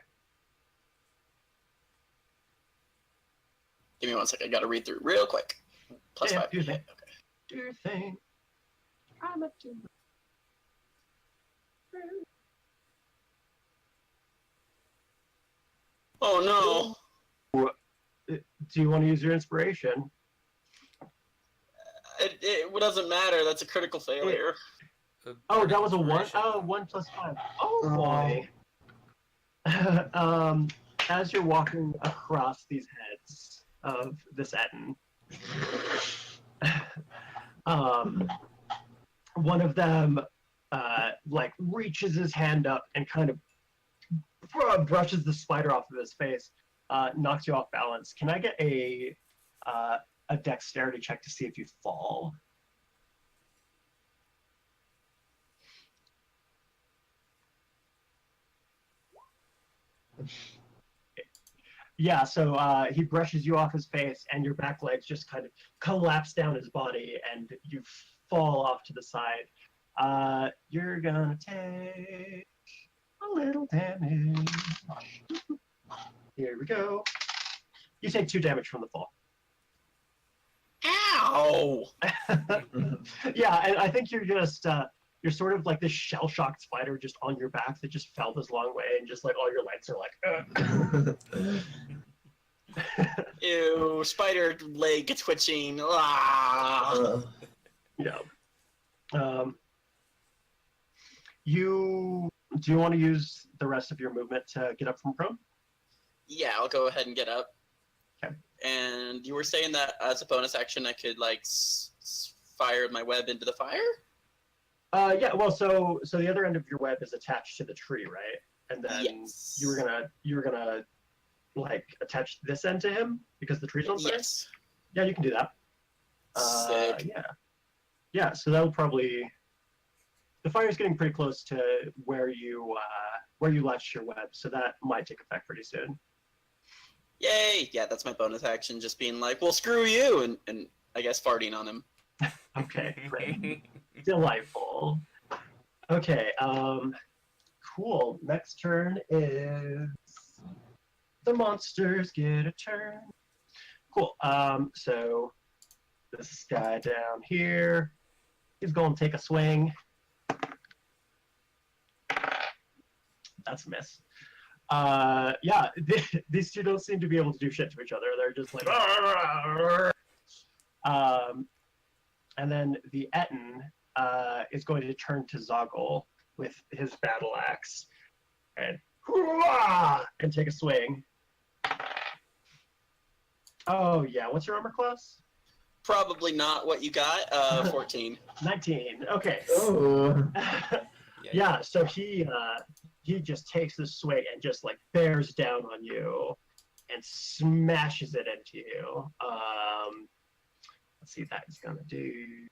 Give me 1 second. I gotta read through real quick. Plus 5. Do your thing. Okay. Do your thing. I'm a timber. Oh no! Do you want to use your inspiration? It doesn't matter. That's a critical failure. Oh, that was a 1? Oh, 1 plus 5. Oh, boy. As you're walking across these heads of this Etten, one of them reaches his hand up and kind of brushes the spider off of his face, knocks you off balance. Can I get a dexterity check to see if you fall? Yeah, so he brushes you off his face, and your back legs just kind of collapse down his body, and you fall off to the side. You're gonna take a little damage. Here we go. You take 2 damage from the fall. Ow! Yeah, and I think you're just you're sort of like this shell-shocked spider just on your back that just fell this long way, and just like all your legs are like. Ew! Spider leg twitching. Ah! Yeah. Do you want to use the rest of your movement to get up from prone? Yeah, I'll go ahead and get up. Okay. And you were saying that as a bonus action, I could fire my web into the fire? Yeah. Well, so the other end of your web is attached to the tree, right? And then Yes. you were gonna attach this end to him because the tree's on fire. Yes. Yeah, you can do that. Sick. Yeah. Yeah. So that'll probably. The fire's getting pretty close to where you where you launched your web, so that might take effect pretty soon. Yay! Yeah, that's my bonus action, just being like, well, screw you, and I guess farting on him. Okay, great. Delightful. Okay, cool. Next turn is the monsters get a turn. Cool. So this guy down here, he's going to take a swing. That's a miss. Yeah, these two don't seem to be able to do shit to each other. They're just like, and then the Etten is going to turn to Zogle with his battle axe and take a swing. Oh yeah, what's your armor class? Probably not what you got. 14. 19. Okay. Oh. Yeah, so he just takes this swing and just like bears down on you and smashes it into you. Let's see what that's gonna do.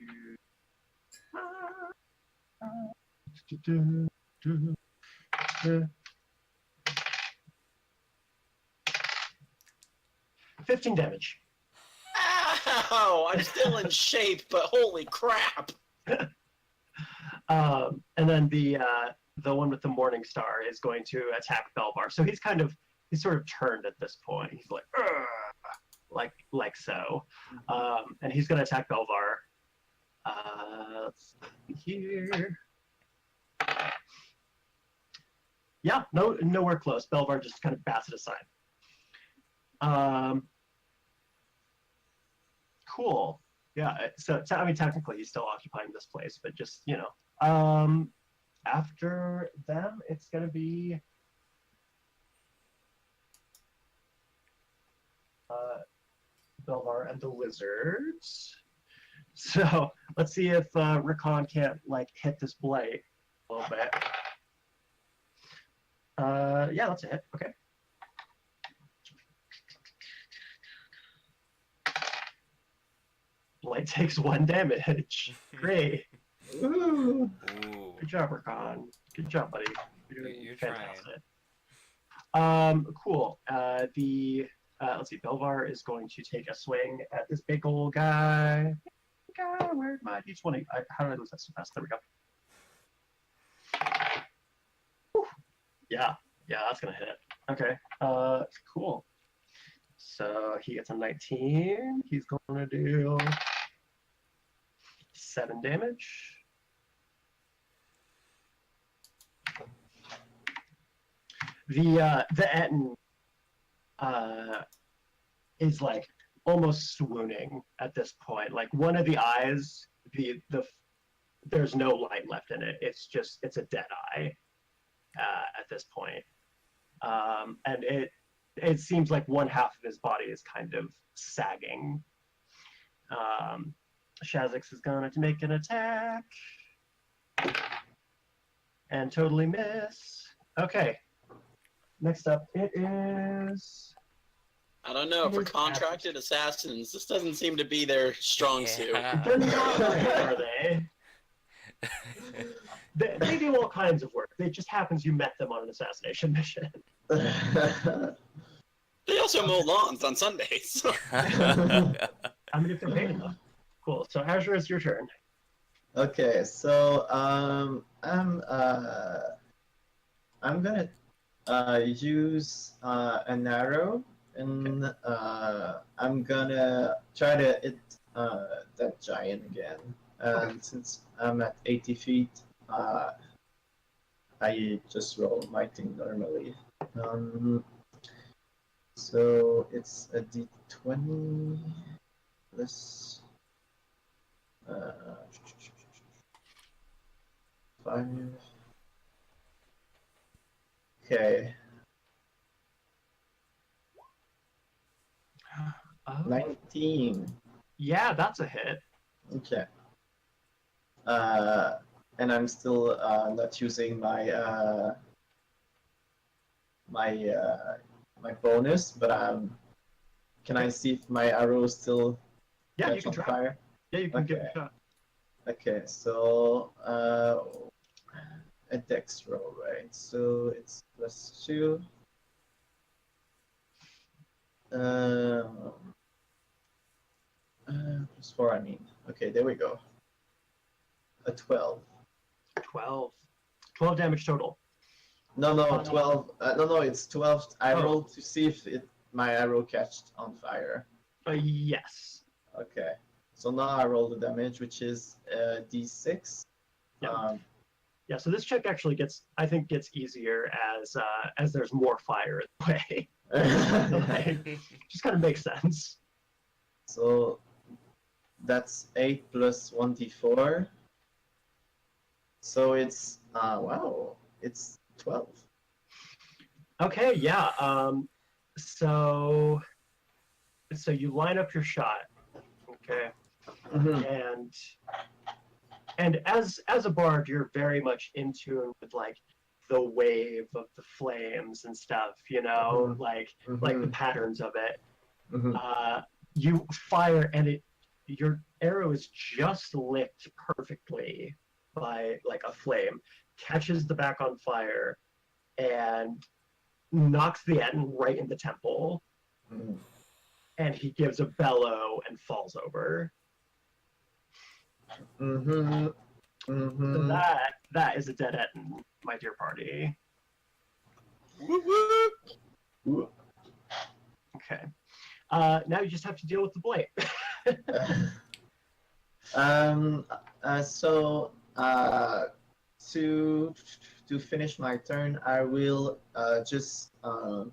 15 damage. Ow! I'm still in shape, but holy crap! And then the one with the Morning Star is going to attack Belvar. So he's sort of turned at this point. He's like, like so. And he's going to attack Belvar. Let's see here. Yeah, nowhere close. Belvar just kind of bats it aside. Cool. Yeah, so I mean, technically he's still occupying this place, but just, you know. After them, it's going to be Belvar and the Lizards. So let's see if Rickon can't like hit this blight a little bit. Yeah, that's a hit. Okay. Blight takes 1 damage. Great. Ooh. Ooh. Good job, Rickon. Good job, buddy. You're fantastic. Cool. Let's see. Belvar is going to take a swing at this big old guy. Where's my d20? How did I lose that so fast? There we go. Whew. Yeah, that's gonna hit. Okay. Cool. So he gets a 19. He's gonna do 7 damage. The Etten is like almost swooning at this point. Like one of the eyes, there's no light left in it. It's a dead eye at this point. And it seems like one half of his body is kind of sagging. Shazix is going to make an attack. And totally miss. Okay. Next up, it is... I don't know, for contracted assassins, this doesn't seem to be their strong suit. They're not great, are they? They do all kinds of work. It just happens you met them on an assassination mission. They also mow lawns on Sundays. I mean, if they're paid enough. Cool. So Azure, it's your turn. Okay, so I'm gonna use an arrow, and I'm gonna try to hit that giant again. And since I'm at 80 feet, I just roll my thing normally. So it's a d20 plus 5. Okay. Oh. 19. Yeah, that's a hit. Okay. And I'm still not using my my bonus, but can I see if my arrow still Yeah, you catch can on try. fire? Yeah, you can give it Okay. a shot. Okay, so a dex roll, right? So it's +2. +4, I mean. Okay, there we go. A 12. 12. 12 damage total. No, 12. No, it's 12. I Oh. rolled to see if my arrow catched on fire. Yes. Okay. So now I roll the damage, which is d6. Yeah. Yeah, so this check actually gets easier as there's more fire in the way. Like, just kind of makes sense. So that's 8 plus 1d4. So it's wow, it's 12. Okay, yeah. So you line up your shot. Okay. Mm-hmm. And as a bard, you're very much in tune with like the wave of the flames and stuff, you know, like the patterns of it. Mm-hmm. You fire and your arrow is just lit perfectly by like a flame, catches the back on fire, and knocks the Etten right in the temple. Mm-hmm. And he gives a bellow and falls over. Mm-hmm. Mm-hmm. So that is a dead Etten, my dear party. Woo woo! Okay. Now you just have to deal with the blight. So to finish my turn, I will just I'll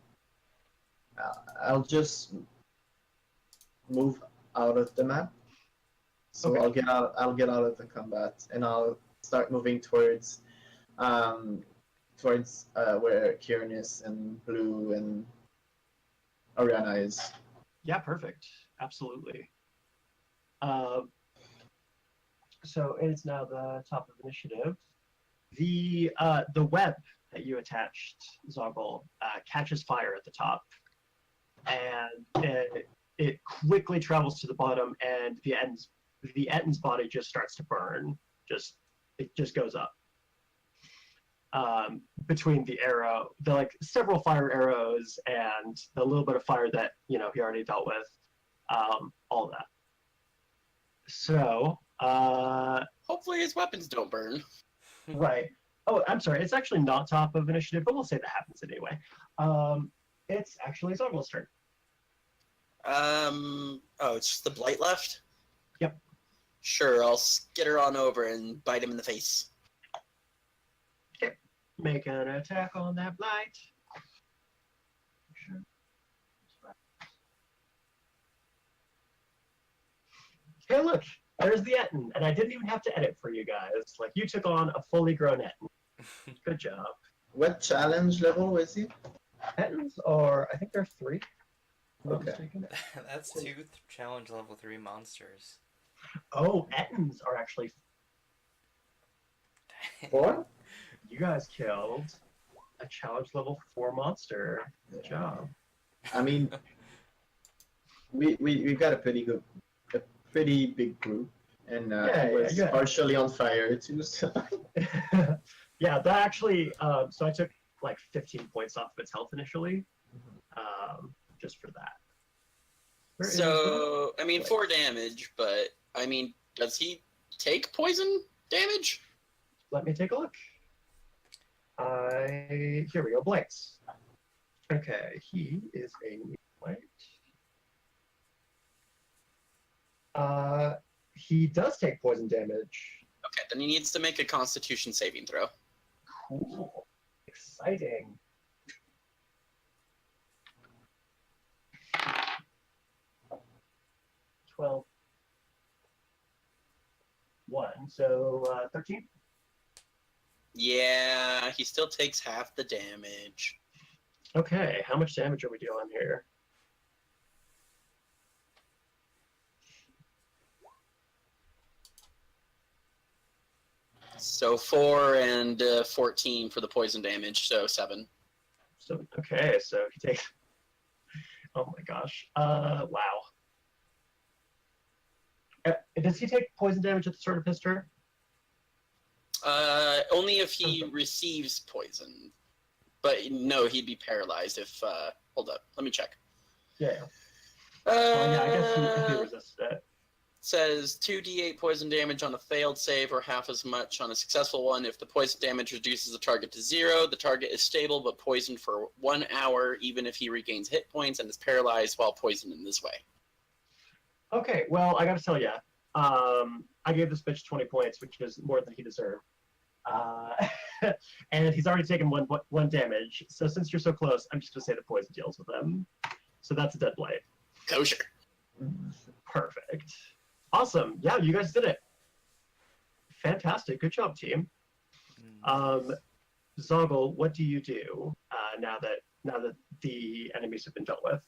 just move out of the map. So Okay. I'll get out of the combat, and I'll start moving towards where Kyr'nes and Blue and Oriana is. Yeah, perfect. Absolutely. So it is now the top of initiative. The web that you attached, Zogle, catches fire at the top, and it quickly travels to the bottom, and the Etten's body just starts to burn. It just goes up. Between the arrow, the like several fire arrows and the little bit of fire that he already dealt with, all that. So Hopefully his weapons don't burn. right. Oh, I'm sorry. It's actually not top of initiative, but we'll say that happens anyway. It's actually Zogle's turn. It's just the blight left? Yep. Sure, I'll skitter on over and bite him in the face. Okay. Make an attack on that blight. Sure. Hey, look, there's the Etten, and I didn't even have to edit for you guys. Like, you took on a fully grown Etten. Good job. What challenge level is he? Ettens are, I think they're 3. Okay. That's 2 challenge level 3 monsters. Oh, Ettens are actually 4? You guys killed a challenge level 4 monster. Good job. I mean, we got a pretty big group, and it was partially on fire too. So. Yeah, that actually. So I took like 15 points off of its health initially, just for that. So I mean, 4 damage, but I mean, does he take poison damage? Let me take a look. Here we go, blights. Okay, he is a blight. He does take poison damage. Okay, then he needs to make a Constitution saving throw. Cool. Exciting. $12. 1, so 13. Yeah, he still takes half the damage. Okay, how much damage are we dealing here? So 4 and 14 for the poison damage, so 7. So okay, so he takes. Oh my gosh! Wow. Does he take poison damage at the start of his turn? Only if he receives poison. But no, he'd be paralyzed if. Hold up, let me check. Yeah. Well, yeah, I guess if he resists it. Says 2d8 poison damage on a failed save, or half as much on a successful one. If the poison damage reduces the target to 0, the target is stable but poisoned for 1 hour, even if he regains hit points and is paralyzed while poisoned in this way. Okay, well, I gotta tell you, I gave this bitch 20 points, which is more than he deserved. And he's already taken one damage. So since you're so close, I'm just gonna say the poison deals with him. So that's a dead blade. Kosher. Perfect. Awesome. Yeah, you guys did it. Fantastic. Good job, team. Zogle, what do you do now that the enemies have been dealt with?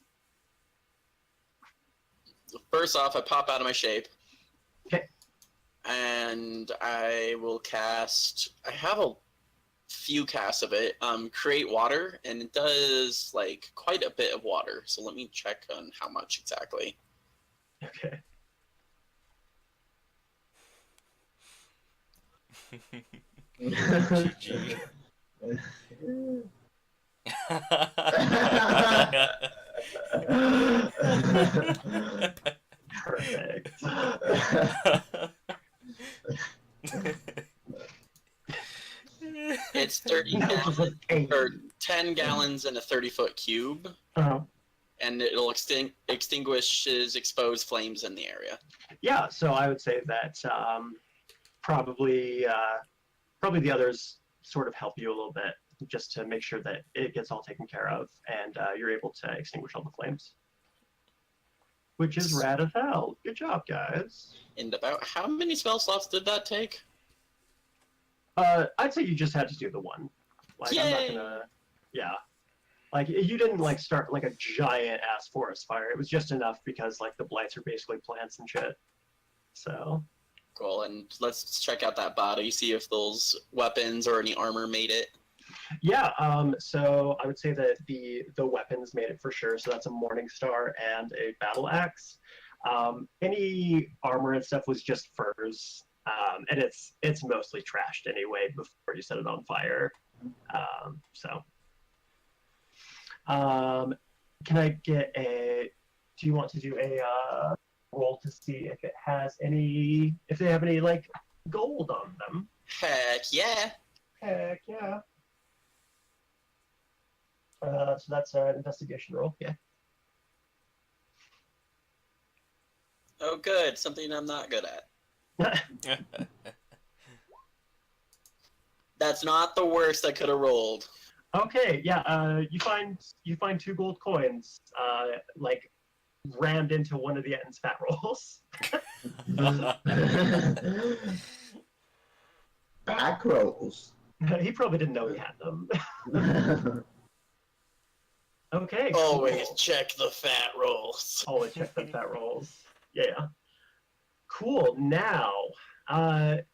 First off, I pop out of my shape. Okay. And I will cast. I have a few casts of it. Create water, and it does like quite a bit of water. So let me check on how much exactly. Okay. GG. Perfect. It's 30 gallons, or 10 gallons in a 30-foot cube, Uh-huh. and it'll extinguishes exposed flames in the area. Yeah, so I would say that probably the others sort of help you a little bit just to make sure that it gets all taken care of and you're able to extinguish all the flames. Which is rad as hell. Good job, guys. And about how many spell slots did that take? I'd say you just had to do the one. Like, Yay! I'm not gonna, yeah. Like, you didn't, like, start, like, a giant-ass forest fire. It was just enough because, like, the blights are basically plants and shit. So. Cool, and let's check out that body, see if those weapons or any armor made it. Yeah, so I would say that the weapons made it for sure. So that's a Morning Star and a battle axe. Any armor and stuff was just furs, and it's mostly trashed anyway before you set it on fire. Can I get a? Do you want to do a roll to see if if they have any like gold on them? Heck yeah! Heck yeah. So that's an investigation roll. Yeah. Oh good, something I'm not good at. That's not the worst I could have rolled. Okay. Yeah. You find 2 gold coins, like rammed into one of the Etton's fat rolls. Back rolls. He probably didn't know he had them. Okay. Always cool. check the fat rolls. Always check the fat rolls. Yeah. Cool. Now,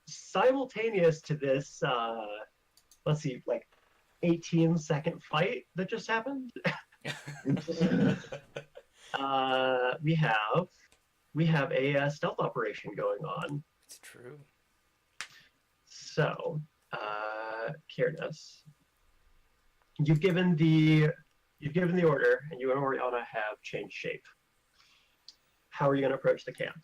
simultaneous to this, let's see, like 18-second fight that just happened. We have a stealth operation going on. It's true. So, Kyr'nes, you've given the order, and you and Oriana have changed shape. How are you going to approach the camp?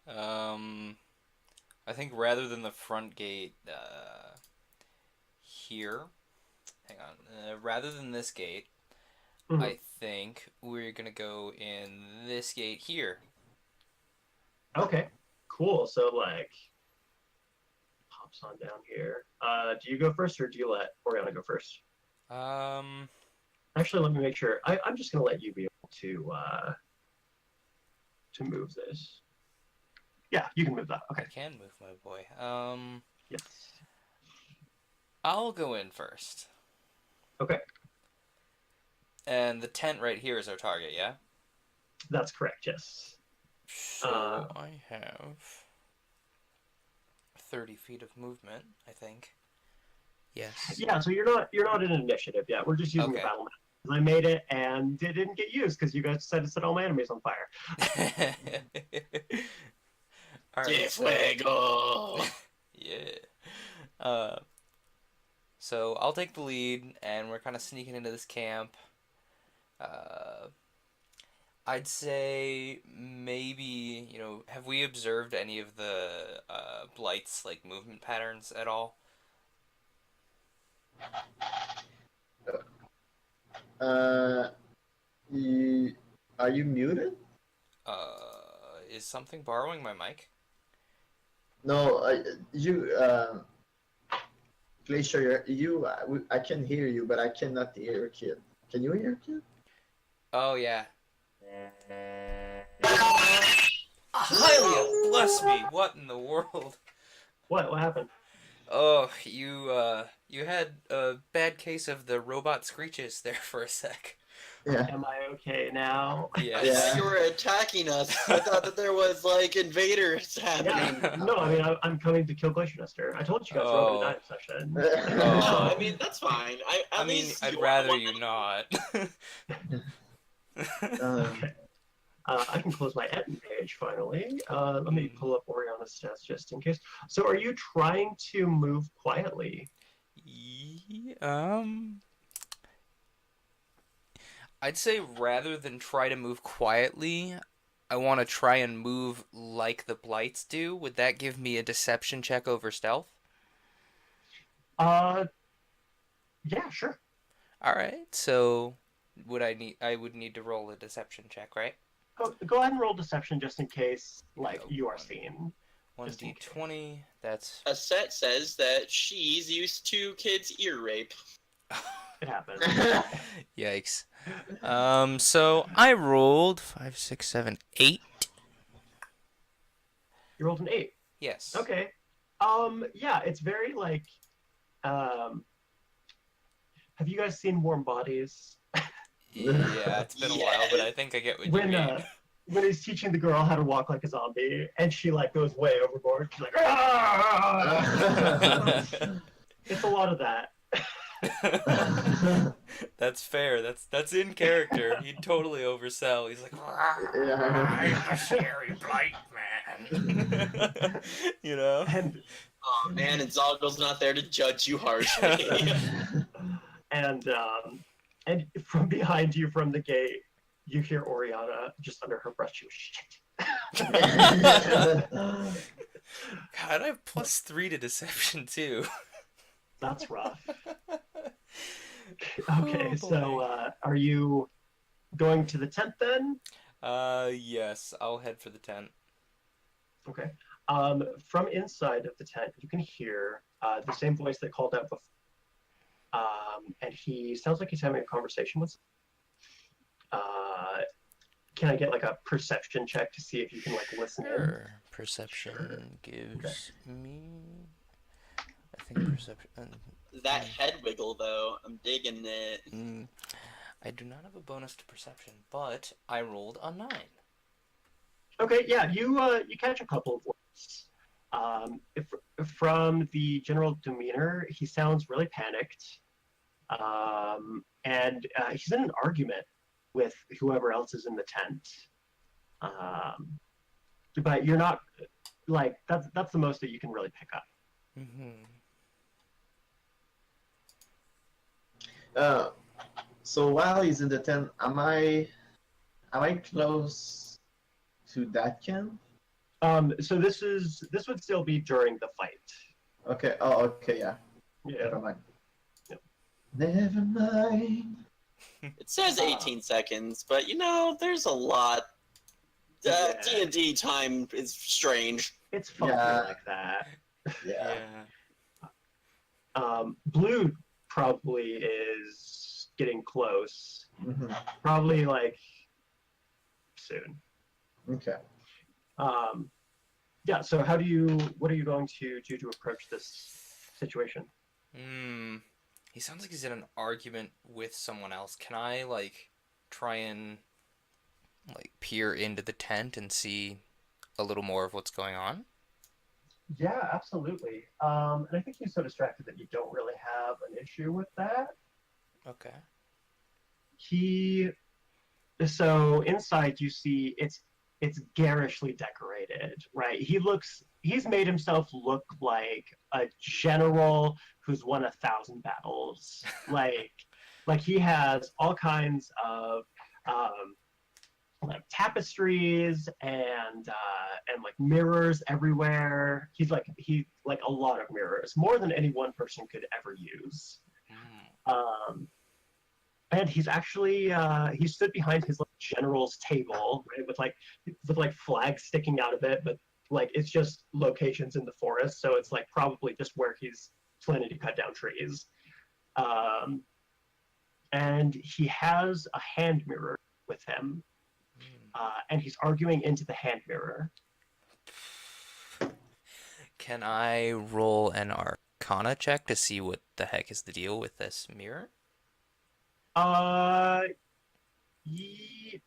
I think rather than the front gate here, hang on, rather than this gate, Mhm. I think we're gonna go in this gate here. Okay, cool. So like, pops on down here. Do you go first, or do you let Oriana go first? Actually, let me make sure. I'm just gonna let you be able to move this. Yeah, you can move that. I Okay. can move my boy. Yes. I'll go in first. Okay, And the tent right here is our target, yeah? that's correct. Yes. So I have 30 feet of movement, I think. Yes. Yeah. So you're not in initiative yet. We're just using the Okay. battle map. I made it, and it didn't get used because you guys decided to set all my enemies on fire. All De right, so- fuego! yeah. So I'll take the lead, and we're kind of sneaking into this camp. I'd say maybe, have we observed any of the blights, like movement patterns at all? Uh, are you muted? Is something borrowing my mic? No, Glacier, I can hear you, but I cannot hear your kid. Can you hear your kid? Oh, yeah. Hylia, bless me! What in the world? What happened? Oh, you had a bad case of the robot screeches there for a sec. Yeah. Am I okay now? Yeah. I thought you were attacking us. I thought that there was like invaders happening. Yeah. No, I mean I'm coming to kill Glacier Nester. I told you guys we're going to die in session. No, I mean that's fine. I mean, I'd rather you not. Okay. I can close my Etten page finally. Let me pull up Oriana's stats just in case. So are you trying to move quietly? I'd say rather than try to move quietly, I want to try and move like the blights do. Would that give me a deception check over stealth? Yeah, sure. All right. So I would need to roll a deception check, right? Go ahead and roll deception just in case, like, you are seen. 1d20. That's A set says that she's used to kids' ear rape. It happens. yikes. So I rolled 5, 6, 7, 8. You rolled an 8. Yes. Okay. Yeah, it's very like, have you guys seen Warm Bodies? Yeah, it's been a while, but I think I get what you mean. When he's teaching the girl how to walk like a zombie, and she like goes way overboard. She's like, "Ah!" It's a lot of that. That's fair. That's in character. He'd totally oversell. He's like, I'm a scary blight man. And Oh man, and Zogle's not there to judge you harshly. and from behind you from the gate, you hear Oriana just under her breath. She goes, "Shit." God, I have +3 to deception too. That's rough. Okay, Oh, so are you going to the tent then? Yes, I'll head for the tent. Okay. From inside of the tent, you can hear the same voice that called out before. And he sounds like he's having a conversation with. Can I get like a perception check to see if you can like listen in? Sure. Perception gives me. I think perception. That head wiggle though, I'm digging it. I do not have a bonus to perception, but I rolled a 9. Okay, yeah, you catch a couple of words. From the general demeanor, he sounds really panicked, and he's in an argument with whoever else is in the tent. But you're not like that's the most that you can really pick up. So while he's in the tent, am I close to that camp? So this would still be during the fight. Okay. Oh, okay. Yeah. Never mind. Yep. Never mind. It says 18 seconds, but there's a lot. D&D time is strange. It's funky like that. Yeah. Blue probably is getting close. Mm-hmm. Probably like soon. Okay. Yeah, so what are you going to do to approach this situation? He sounds like he's in an argument with someone else. Can I try and peer into the tent and see a little more of what's going on? Yeah, absolutely. And I think he's so distracted that you don't really have an issue with that. Okay. So inside you see it's garishly decorated, right? He looks he's made himself look like a general who's won 1,000 battles. Like he has all kinds of like tapestries and like mirrors everywhere. He like a lot of mirrors, more than any one person could ever use. And he's actually he stood behind his like, general's table, right, with like flags sticking out of it, but like it's just locations in the forest, so it's like probably just where he's planning to cut down trees. And he has a hand mirror with him, and he's arguing into the hand mirror. Can I roll an Arcana check to see what the heck is the deal with this mirror?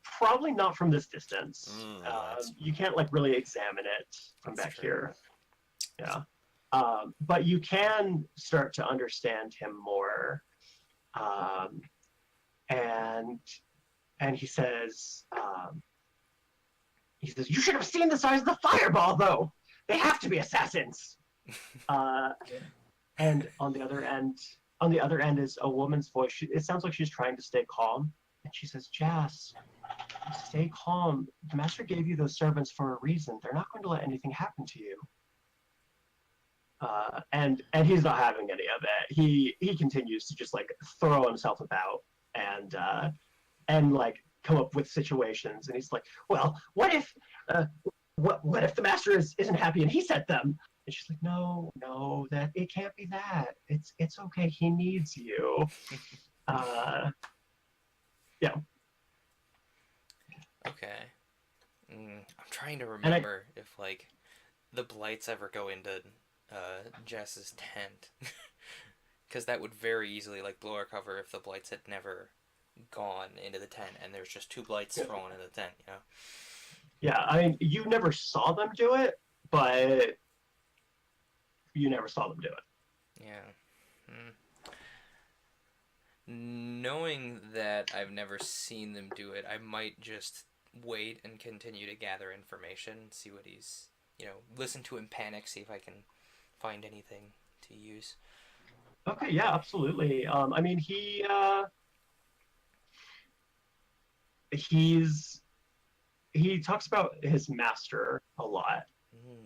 Probably not from this distance. That's You can't like really examine it from back true. here. Yeah. But you can start to understand him more. And he says, you should have seen the size of the fireball, though. They have to be assassins. And on the other end is a woman's voice. It sounds like she's trying to stay calm. And she says, Jas, stay calm. The master gave you those servants for a reason. They're not going to let anything happen to you. And he's not having any of it. He continues to just like throw himself about and like come up with situations. And he's like, well, what if the master isn't happy and he sent them? And she's like, no, that it can't be that. It's okay. He needs you. Yeah. Okay. I'm trying to remember if like the blights ever go into Jess's tent, because that would very easily like blow our cover if the blights had never gone into the tent and there's just two blights thrown in the tent. You know. Yeah, I mean, you never saw them do it, but you never saw them do it. Yeah. Knowing that I've never seen them do it, I might just wait and continue to gather information, see what he's, listen to him panic, see if I can find anything to use. Okay, yeah, absolutely. I mean, he talks about his master a lot.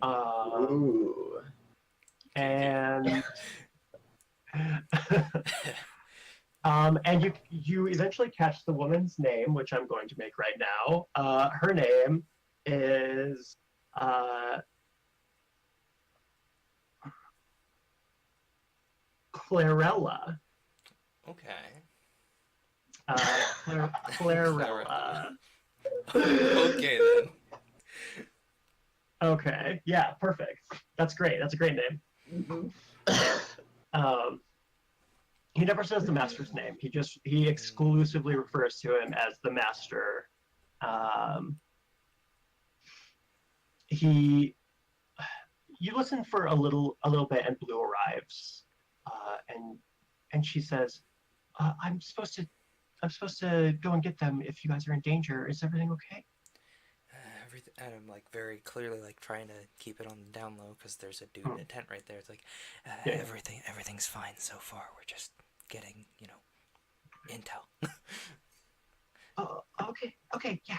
Ooh. And and you eventually catch the woman's name, which I'm going to make right now. Her name is Clarella. Okay. Clarella. Okay then. Okay, yeah, perfect. That's great. That's a great name. He never says the master's name. He exclusively refers to him as the master. You listen for a little bit, and Blue arrives, and she says, I'm supposed to go and get them if you guys are in danger. Is everything okay? And I'm like very clearly like trying to keep it on the down low because there's a dude in a tent right there. It's like everything's fine so far. We're just getting intel. Oh, okay, yeah.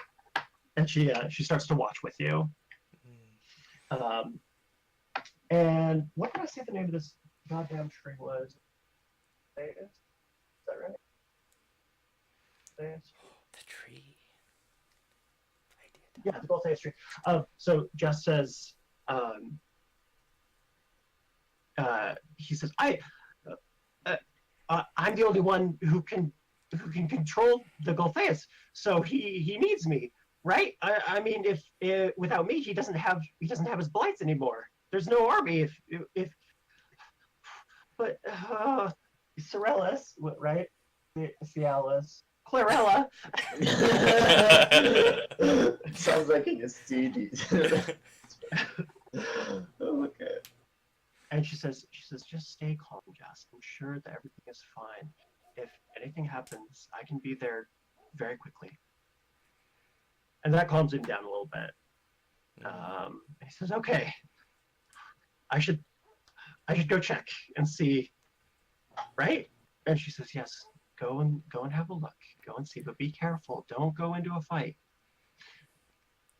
And she starts to watch with you. And what did I say the name of this goddamn tree was? Is that right? The tree. Yeah, the Goliath tree. So Jess says, he says, I'm the only one who can control the Goliath, so he needs me, right? I mean, if without me, he doesn't have his blights anymore. There's no army. But Sorellis, right? Cialis. Clarella. Sounds like in a CD. Okay. And she says, just stay calm, Jess. I'm sure that everything is fine. If anything happens, I can be there very quickly. And that calms him down a little bit. He says, okay. I should go check and see, right? And she says, yes, go and have a look. Go and see, but be careful. Don't go into a fight.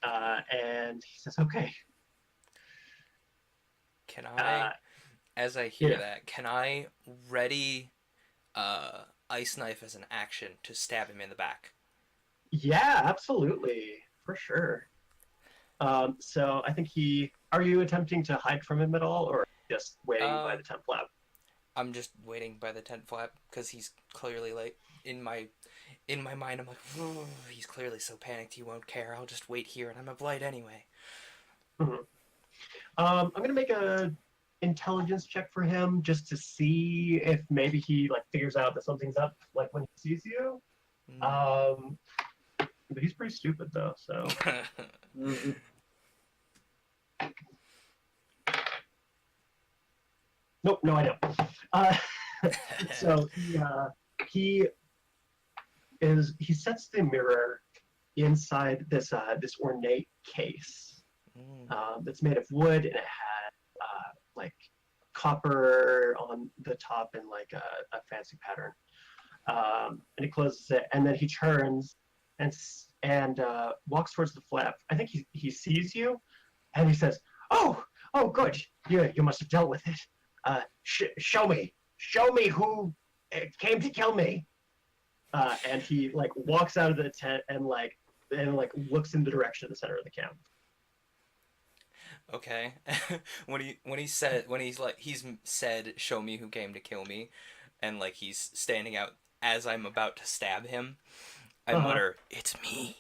And he says, okay. Can I, as I hear yeah. that, can I ready ice knife as an action to stab him in the back? Yeah, absolutely, for sure. So I think are you attempting to hide from him at all, or just waiting by the tent flap? I'm just waiting by the tent flap because he's clearly like in my mind. I'm like, he's clearly so panicked he won't care. I'll just wait here, and I'm a blight anyway. Mm-hmm. I'm gonna make a intelligence check for him just to see if maybe he like figures out that something's up, like when he sees you. But he's pretty stupid though, so. Mm-hmm. Nope, no, I don't. So he sets the mirror inside this ornate case that's made of wood, and it had like copper on the top and like a fancy pattern. And he closes it, and then he turns and walks towards the flap. I think he sees you, and he says, "Oh, good. You must have dealt with it. Show me who came to kill me." And he like walks out of the tent and looks in the direction of the center of the camp. Okay. He's said, "Show me who came to kill me," and like he's standing out as I'm about to stab him, I mutter, "It's me,"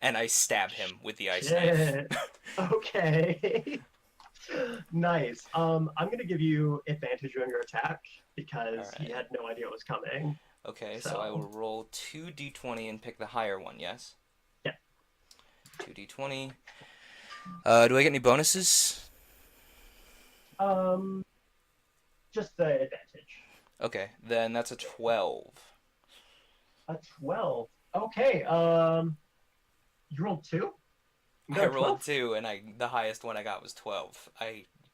and I stab him with the ice knife. Okay. Nice. I'm gonna give you advantage on your attack because he had no idea what was coming. Okay, so I will roll 2d20 and pick the higher one, yes? Yeah. 2d20. Do I get any bonuses? Just the advantage. Okay, then that's a 12. A 12. Okay. You rolled 2? I rolled 2, and the highest one I got was 12.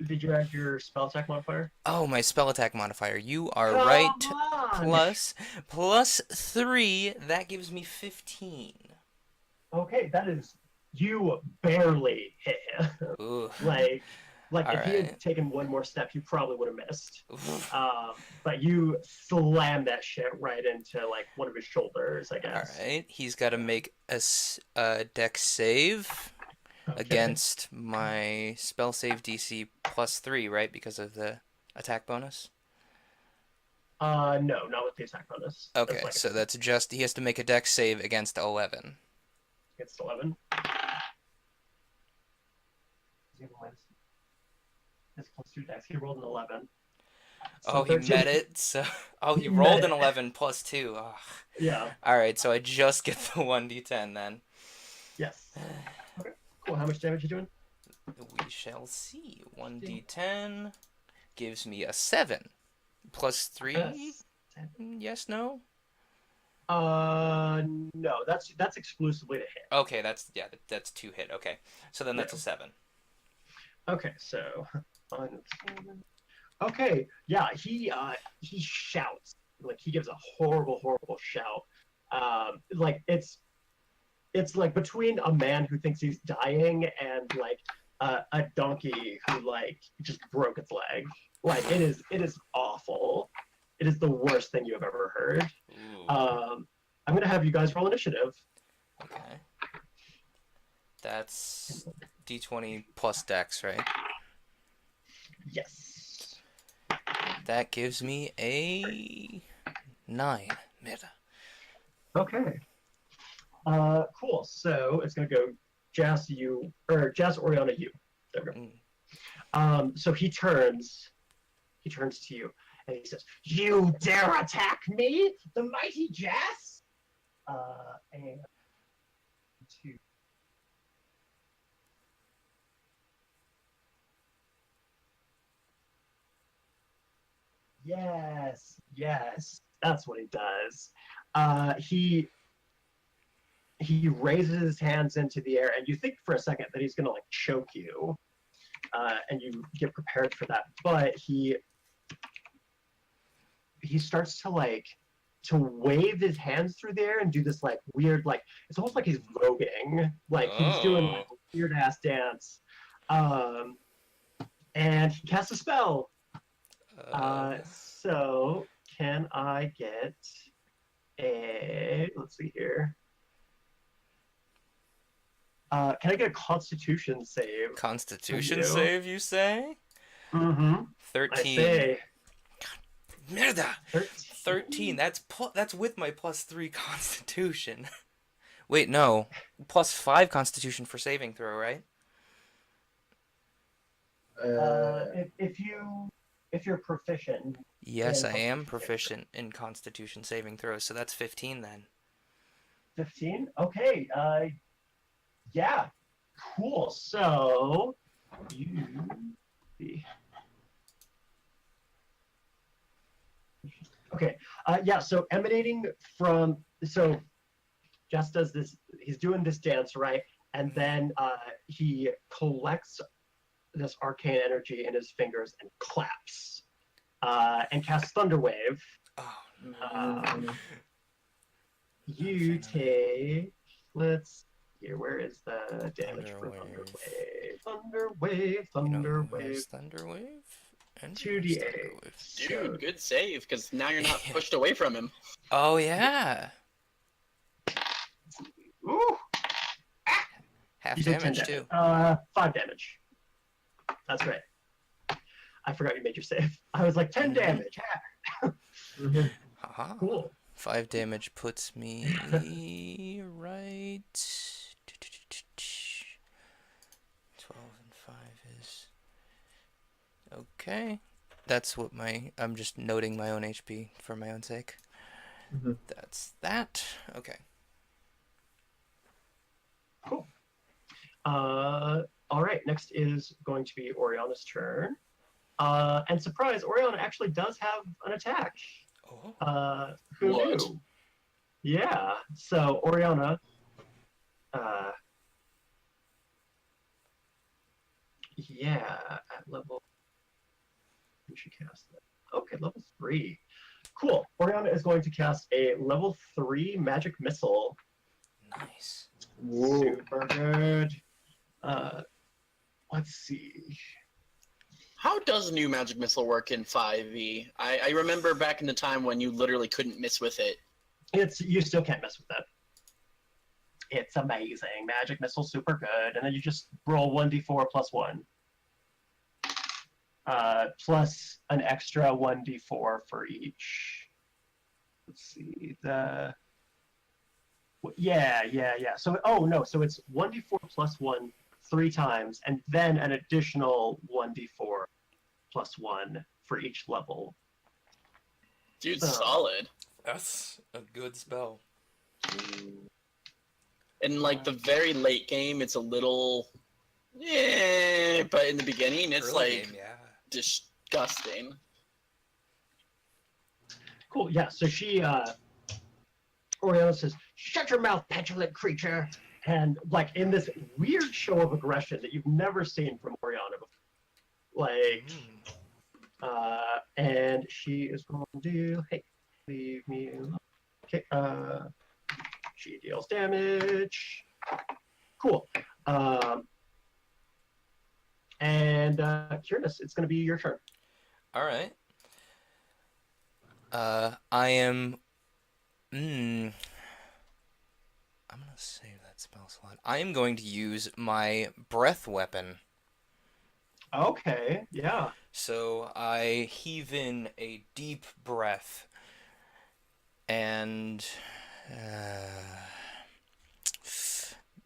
Did you add your spell attack modifier? Oh, my spell attack modifier. You are Come right. on! Plus 3. That gives me 15. Okay, that is... You barely hit him. like if he had taken one more step, you probably would have missed. But you slammed that shit right into like one of his shoulders, I guess. All right, he's got to make a dex save against my spell save DC plus 3, right? Because of the attack bonus. No, not with the attack bonus. Okay, so that's just he has to make a dex save against 11. Against 11. His plus 2 dex. He rolled an 11. So he met it. So he rolled an 11 plus 2. Oh. Yeah. All right, so I just get the 1d10 then. Yes. Okay. Cool. How much damage are you doing? We shall see. 1d10 gives me a 7 plus 3. Yes. No. No. That's exclusively to hit. Okay. That's 2 hit. Okay. So then that's a 7. Okay. So. Okay, yeah, he shouts, like he gives a horrible shout. Like it's like between a man who thinks he's dying and like a donkey who like just broke its leg. Like it is awful. It is the worst thing you have ever heard. I'm gonna have you guys roll initiative. Okay. That's D20 plus Dex, right? Yes. That gives me a 9 meta. Okay. Cool. So it's gonna go Jazz Oriana you. There we go. So he turns to you and he says, "You dare attack me, the mighty Jazz?" And 2. Yes, that's what he does. He raises his hands into the air, and you think for a second that he's gonna like choke you, and you get prepared for that. But he starts to wave his hands through there and do this like weird, like it's almost like he's voguing, like he's doing like a weird ass dance. And he casts a spell. So can I get let's see here. Can I get a Constitution save? Constitution save, you say? Mm-hmm. 13. I say. Merda! 13. That's with my +3 Constitution. Wait, no. +5 Constitution for saving throw, right? If you're proficient. Yes, I am proficient in Constitution saving throws, so that's 15 then. 15? Okay. Yeah. Cool. So you. Okay. Yeah. So emanating from Jess does this. He's doing this dance, right? And then he collects this arcane energy in his fingers and claps, and casts Thunder Wave. Oh. You take. Let's see. Where is the damage for Thunder Wave? Thunder Wave. Thunder Wave. Thunder Wave. 2d8. Dude, good save, because now you're not pushed away from him. Oh, yeah. Ooh. Half You did 10 damage, too. 5 damage. That's right. I forgot you made your save. I was like, 10 damage. Haha. Cool. 5 damage puts me right. 12 and 5 is. Okay. That's what I'm just noting my own HP for my own sake. Mm-hmm. That's that. Okay. Cool. All right. Next is going to be Oriana's turn. And surprise, Oriana actually does have an attack. Oh. Who What? knew? Yeah. So Oriana. Yeah, at level. Who should cast that? Okay, level 3. Cool. Oriana is going to cast a level 3 magic missile. Nice. Whoa. Super good. Let's see. How does new magic missile work in 5e? I remember back in the time when you literally couldn't miss with it. You still can't mess with that. It's amazing. Magic missile, super good. And then you just roll 1d4 plus 1. Plus an extra 1d4 for each. Let's see. Yeah. So, so it's 1d4 plus 1 3 times, and then an additional 1d4 plus 1 for each level. Dude, solid. That's a good spell. In like the very late game, it's a little, but in the beginning, it's Early like game, yeah. disgusting. Cool. Yeah. So Oriana says, "Shut your mouth, petulant creature!" And like in this weird show of aggression that you've never seen from Oriana before, and she is going to do, hey, leave me alone. Okay. She deals damage. Cool. And Kyr'nes, it's going to be your turn. All right. I am. I'm gonna save that spell slot. I am going to use my breath weapon. Okay. Yeah. So I heave in a deep breath, and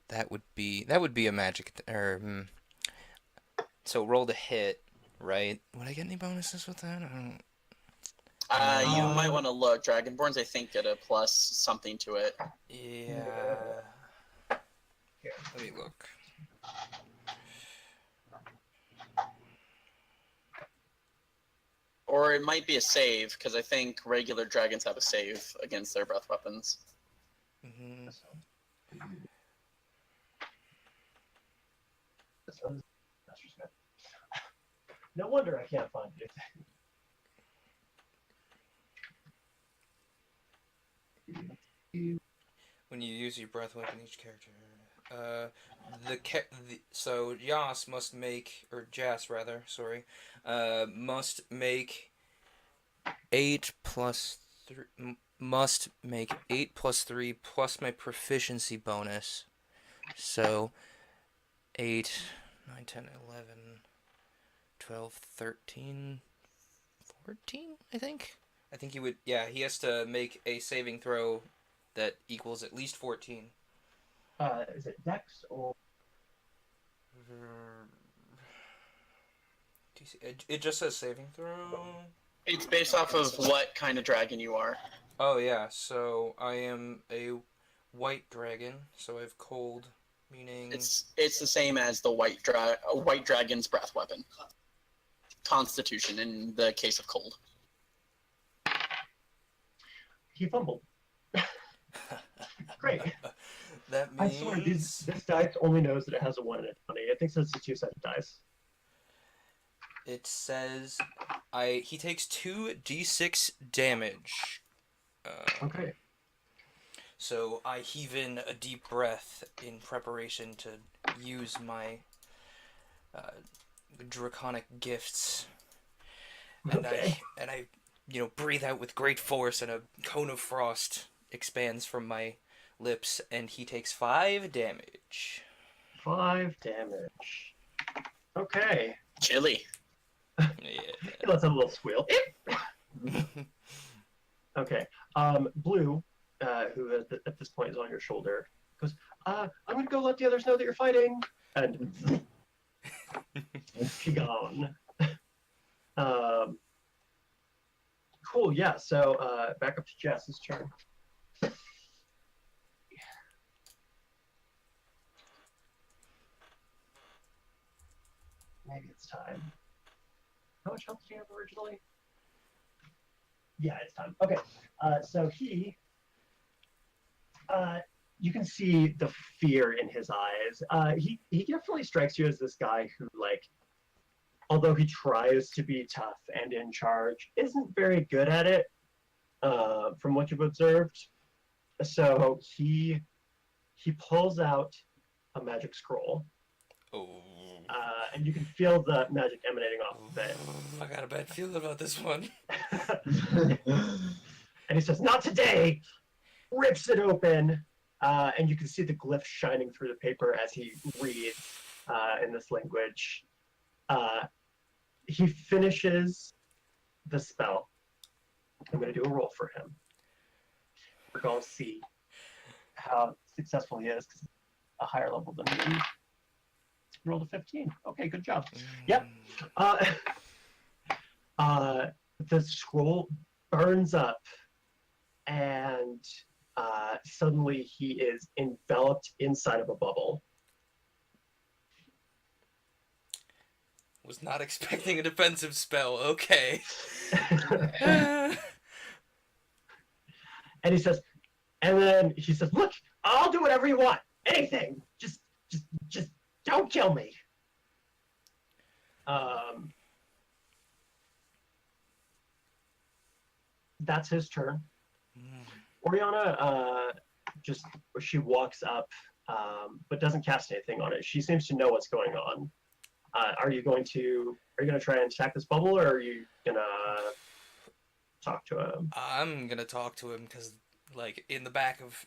that would be a magic. So roll to hit, right? Would I get any bonuses with that? I don't. You might want to look. Dragonborns, I think, get a plus something to it. Yeah. Here, let me look. Or it might be a save, because I think regular dragons have a save against their breath weapons. Mm-hmm. No wonder I can't find anything. When you use your breath weapon, each character. So Jas must make, or Jas rather, sorry, must make 8 plus 3. Must make 8 plus 3 plus my proficiency bonus. So 8, 9, 10, 11, 12, 13, 14, I think? I think he would, yeah, he has to make a saving throw that equals at least 14. Is it Dex or? It just says saving throw. It's based off of what kind of dragon you are. Oh yeah, so I am a white dragon, so I have cold, meaning It's the same as the white dragon's breath weapon. Constitution in the case of cold. He fumbled. Great. That I means swear, this dice only knows that it has a 1 and a 20. It thinks it's a 2-sided dice. it says he takes 2d6 damage. Okay. So I heave in a deep breath in preparation to use my draconic gifts, and Okay. I breathe out with great force, and a cone of frost expands from my lips, and he takes 5 damage. 5 damage. Okay. Chilly. Yeah. Let's have a little squeal. Okay. Blue, who at this point is on your shoulder, goes, I'm going to go let the others know that you're fighting. And she gone. Cool, yeah. So back up to Jess's turn. Maybe it's time. How much health do you have originally? Yeah, it's time. Okay, so you can see the fear in his eyes. He definitely strikes you as this guy who, like, although he tries to be tough and in charge, isn't very good at it, from what you've observed. So he pulls out a magic scroll. Oh. And you can feel the magic emanating off of it. I got a bad feeling about this one. And he says, "Not today!" Rips it open, and you can see the glyph shining through the paper as he reads in this language. He finishes the spell. I'm going to do a roll for him. We're going to see how successful he is, because he's a higher level than me. Rolled a 15. Okay, good job. Yep. The scroll burns up, and suddenly he is enveloped inside of a bubble. Was not expecting a defensive spell. Okay. And he says, "Look, I'll do whatever you want. Anything. Just don't kill me." That's his turn. Oriana, she walks up, but doesn't cast anything on it. She seems to know what's going on. Are you going to try and attack this bubble, or are you gonna talk to him? I'm gonna talk to him because, like, in the back of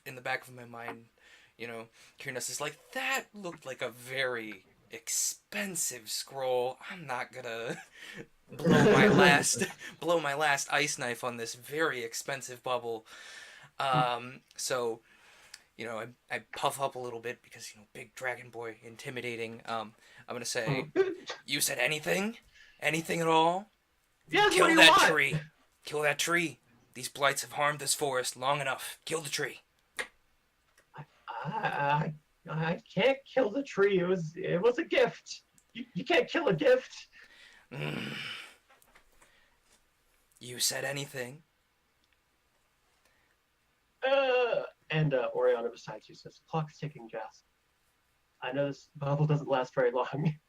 my mind, Kyr'nes is like, that looked like a very expensive scroll. I'm not gonna blow my last ice knife on this very expensive bubble. So, I puff up a little bit because, big dragon boy, intimidating. I'm gonna say, "You said anything? Anything at all? Yes, Kill what do you that want? tree. Kill that tree. These blights have harmed this forest long enough. Kill the tree." I can't kill the tree. It was a gift. You can't kill a gift. You said anything? And Oriana beside you says, "Clock's ticking, Jess. I know this bubble doesn't last very long."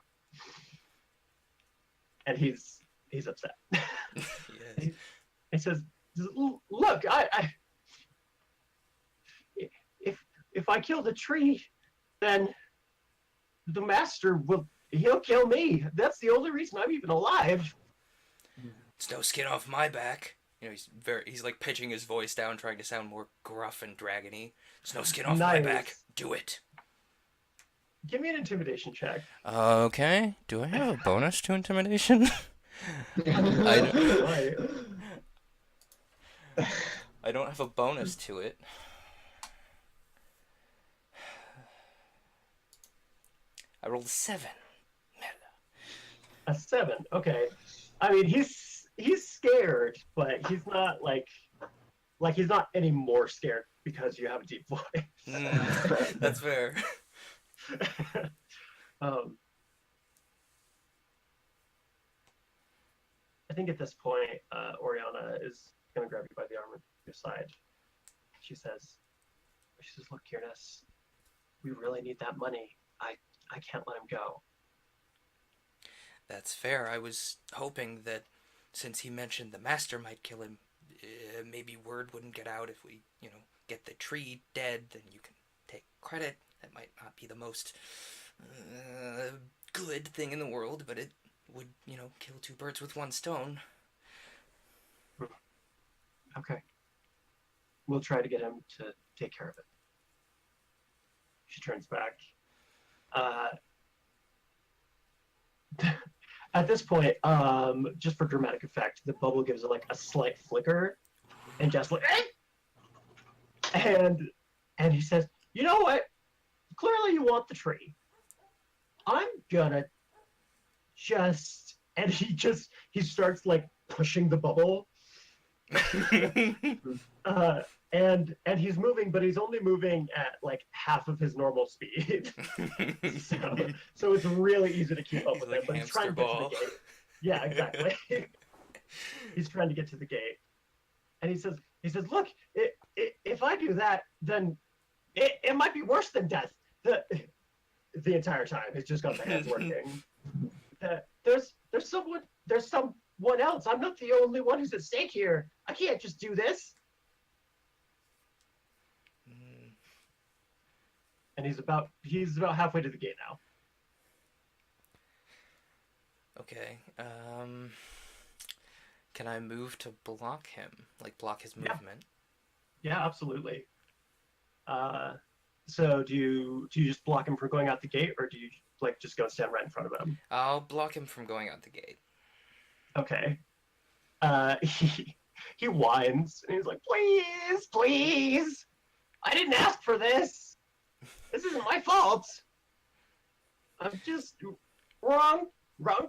and he's upset. Yes. He says, "Look, if I kill the tree, then the master he'll kill me. That's the only reason I'm even alive." It's no skin off my back. You know, he's like pitching his voice down, trying to sound more gruff and dragony. It's no skin off my back. Do it. Give me an intimidation check. Okay. Do I have a bonus to intimidation? Right. I don't have a bonus to it. I rolled a 7. A 7. Okay. I mean, he's scared, but he's not like he's not any more scared because you have a deep voice. That's fair. I think at this point, Oriana is gonna grab you by the arm and your side. She says, "Look, Kyr'nes, we really need that money. I can't let him go." That's fair. I was hoping that since he mentioned the master might kill him, maybe word wouldn't get out if we, get the tree dead, then you can take credit. That might not be the most good thing in the world, but it would, kill 2 birds with 1 stone. Okay. We'll try to get him to take care of it. She turns back. At this point, just for dramatic effect, the bubble gives like a slight flicker, and Jess like, and he says, "You know what? Clearly you want the tree. I'm gonna just," and he starts like pushing the bubble, and he's moving, but he's only moving at like half of his normal speed. so it's really easy to keep up with him. But he's trying to get to the gate. Yeah, exactly. He's trying to get to the gate, and he says, "Look, if I do that, then it might be worse than death." The entire time, he's just got the hands working. There's someone else. I'm not the only one who's at stake here. I can't just do this. And he's about halfway to the gate now. Okay. Can I move to block him? Like block his movement? Yeah, absolutely. So do you just block him from going out the gate, or do you like just go stand right in front of him? I'll block him from going out the gate. Okay. He whines and he's like, please, I didn't ask for this. This isn't my fault. I'm just wrong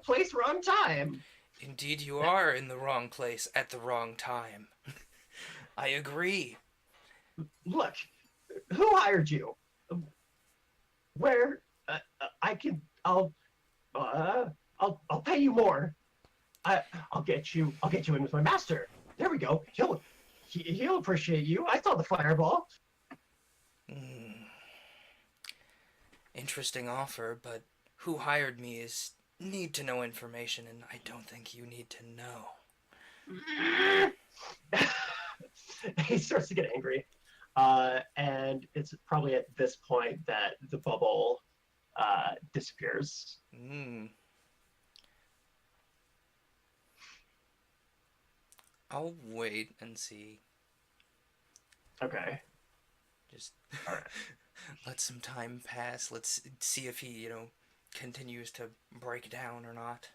place, wrong time. Indeed, you are in the wrong place at the wrong time. I agree. Look, who hired you? Where? I'll pay you more. I'll get you in with my master. There we go. He'll appreciate you. I saw the fireball. Interesting offer, but who hired me is need to know information, and I don't think you need to know. He starts to get angry. And it's probably at this point that the bubble disappears. I'll wait and see. Okay. Just all right. Let some time pass. Let's see if he, continues to break down or not.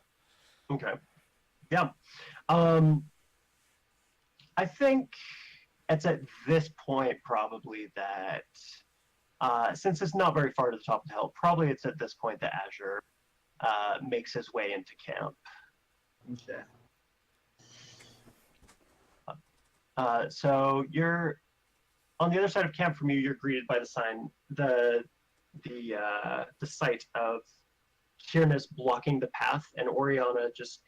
Okay. Yeah. I think it's at this point probably that since it's not very far to the top of the hill, probably it's at this point that Azure makes his way into camp. Okay. So you're on the other side of camp from you. You're greeted by the sign, the sight of Kyr'nes blocking the path, and Oriana just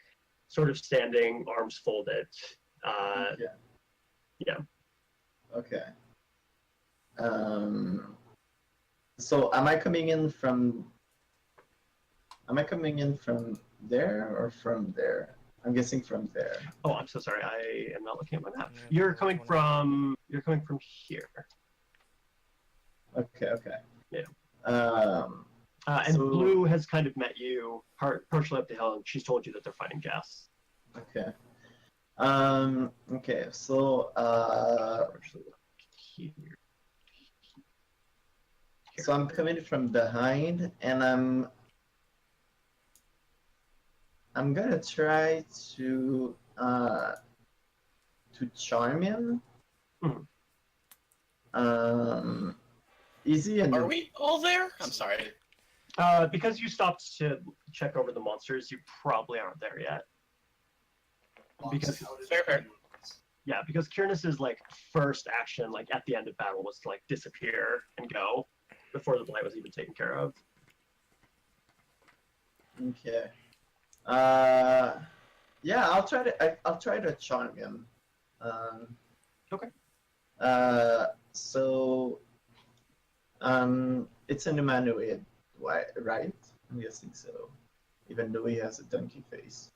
sort of standing, arms folded. Yeah. Okay. So am I coming in from there or from there? I'm guessing from there. Oh, I'm so sorry. I am not looking at my map. Yeah, You're which coming one? from. You're coming from here. Okay, okay. Yeah. And So- Blue has kind of met you partially up the hill, and she's told you that they're fighting Jess. Okay. Okay, so Actually, here. so I'm coming from behind, and I'm gonna try to charm him. Mhm. Easy and Are we all there? I'm sorry. Because you stopped to check over the monsters, you probably aren't there yet. Because Fair. yeah, because Kyr'nes' like first action, like at the end of battle, was to like disappear and go before the blight was even taken care of. Okay. Yeah, I'll try to charm him. Okay. So, it's an humanoid, right? I'm guessing so, even though he has a donkey face.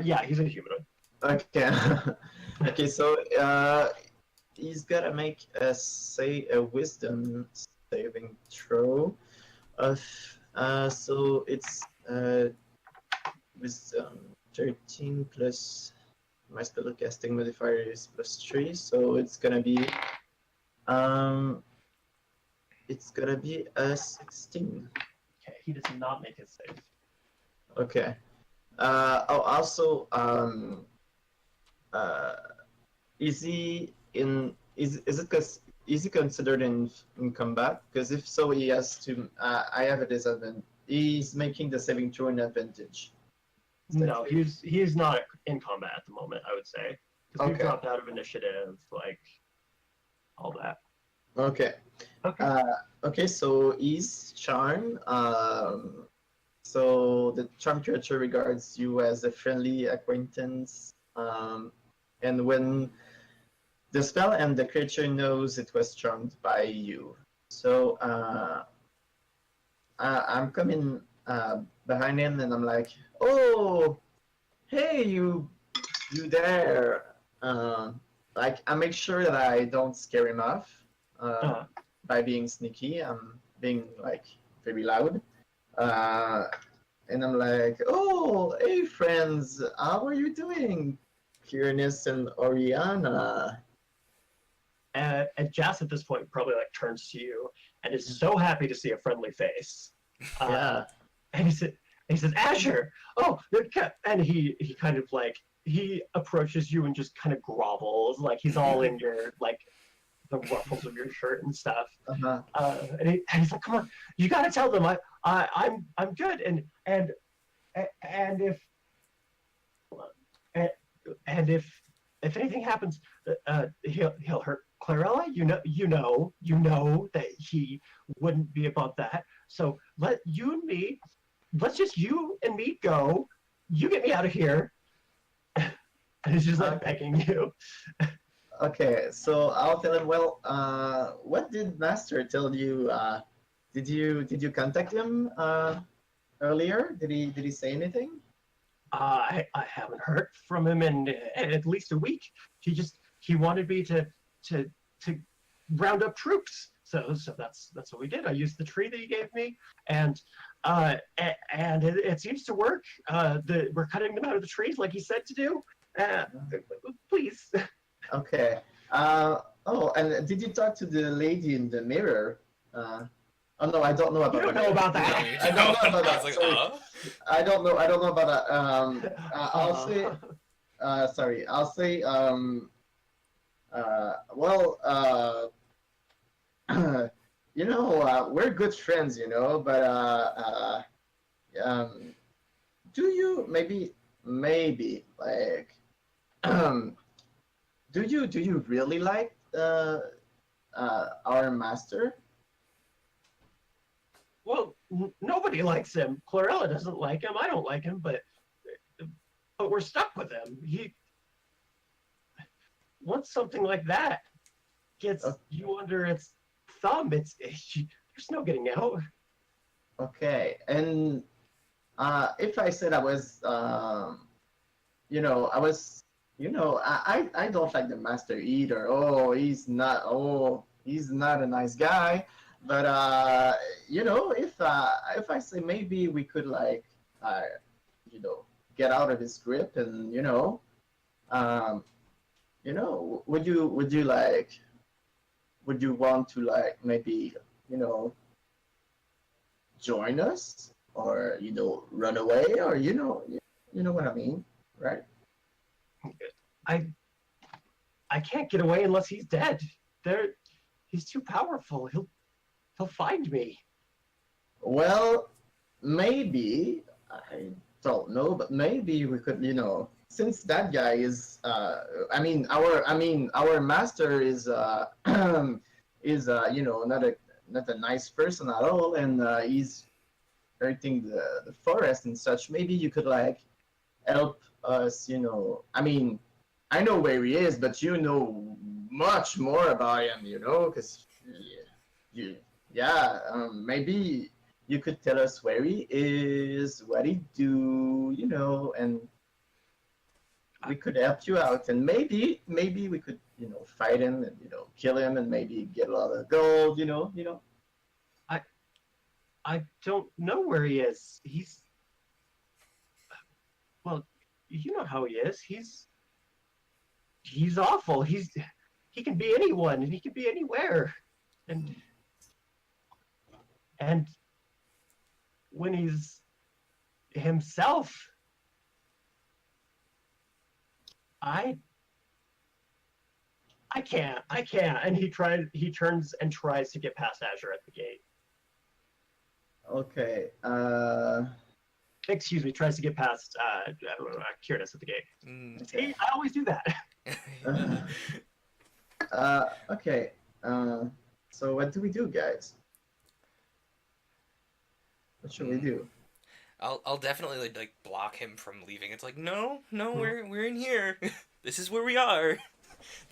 Yeah, he's a humanoid. Okay. Okay, so he's gotta make a wisdom saving throw of so it's wisdom 13 plus my spellcasting modifier is +3, so it's gonna be a 16. Okay, he does not make his save. Okay. Also, is he considered in combat? Because if so, he has to. I have a disadvantage. He's making the saving throw an advantage. No, he's not in combat at the moment, I would say. Because we've Okay. dropped out of initiative, like all that. Okay. Okay. Okay. So he's charm. So the charm creature regards you as a friendly acquaintance. And when the spell and the creature knows it was charmed by you. So I'm coming behind him and I'm like, oh, hey, you there. Like, I make sure that I don't scare him off by being sneaky. I'm being, like, very loud. And I'm like, oh, hey, friends, how are you doing? Kyr'nes and Oriana. And Jas at this point probably like turns to you and is so happy to see a friendly face. Yeah. And he says, Azure! Oh, and he kind of like, he approaches you and just kind of grovels, like he's all in your, like, the ruffles of your shirt and stuff. Uh-huh. And he's like, come on, you gotta tell them I'm good. And if anything happens, he'll hurt Clarella. You know that he wouldn't be above that. So let's just you and me go. You get me out of here. And he's just like begging you. Okay, so I'll tell him. Well, what did Master tell you? Did you contact him earlier? Did he say anything? I haven't heard from him in at least a week. He wanted me to round up troops. So that's what we did. I used the tree that he gave me, and it seems to work. We're cutting them out of the trees like he said to do. Please. Okay. Oh, and did you talk to the lady in the mirror? Oh no, I don't know about. You don't know about that. I don't know about that. I was like, Sorry. I don't know about that. I'll say. Sorry. I'll say. Well. You know, we're good friends, you know, but do you maybe like do you really like our master? Well, nobody likes him. Clarella doesn't like him. I don't like him, but we're stuck with him. Once something like that gets you under its thumb, there's no getting out. Okay, and if I said I was, I was, I don't like the master either. He's not a nice guy. But if I say maybe we could like, uh, get out of his grip, and um, would you want to like maybe join us, or run away, or you know what I mean, right? I can't get away unless he's dead. He's too powerful. He'll find me. Well, maybe, I don't know, but maybe we could, since that guy is, our master is, not a nice person at all, and he's hurting the forest and such. Maybe you could like help us, I know where he is, but you know much more about him, because maybe you could tell us where he is, what he do, and we could help you out, and maybe we could, fight him and kill him, and maybe get a lot of gold, I don't know where he is. Well, you know how he is. He's awful. He can be anyone, and he can be anywhere, and when he's himself, I can't. And he turns and tries to get past Azure at the gate. Okay. Excuse me, tries to get past Kyr'nes at the gate. See, I always do that. Okay. So what do we do, guys? What should we do? I'll definitely like block him from leaving. It's like no, we're in here. This is where we are.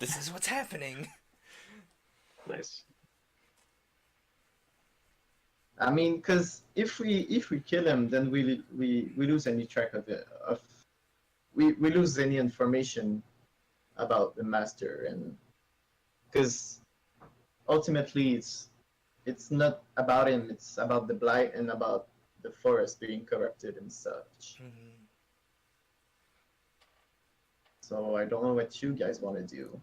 This is what's happening. Nice. I mean, because if we kill him, then we lose any track of it. We lose any information about the master, and because ultimately it's not about him. It's about the blight and about the forest being corrupted and such. Mm-hmm. So I don't know what you guys want to do,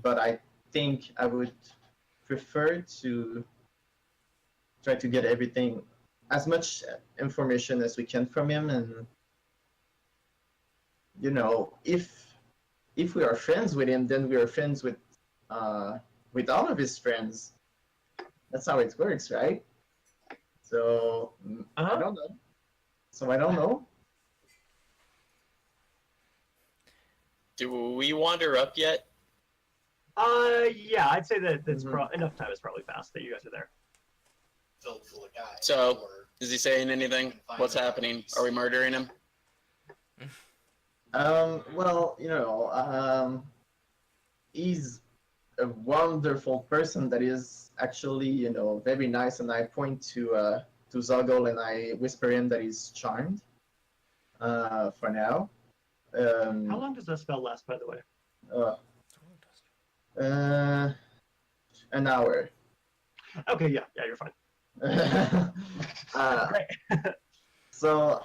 but I think I would prefer to try to get everything, as much information as we can from him, and if we are friends with him, then we are friends with all of his friends. That's how it works, right? So I don't know. So I don't know. Do we wander up yet? Yeah, I'd say that that's enough time has probably passed that you guys are there. Filled full of guys. So, is he saying anything? What's happening? Are we murdering him? Well, he's a wonderful person that is actually, very nice, and I point to Zogle and I whisper him that he's charmed. For now. How long does that spell last, by the way? An hour. Okay, yeah, you're fine. Great. So,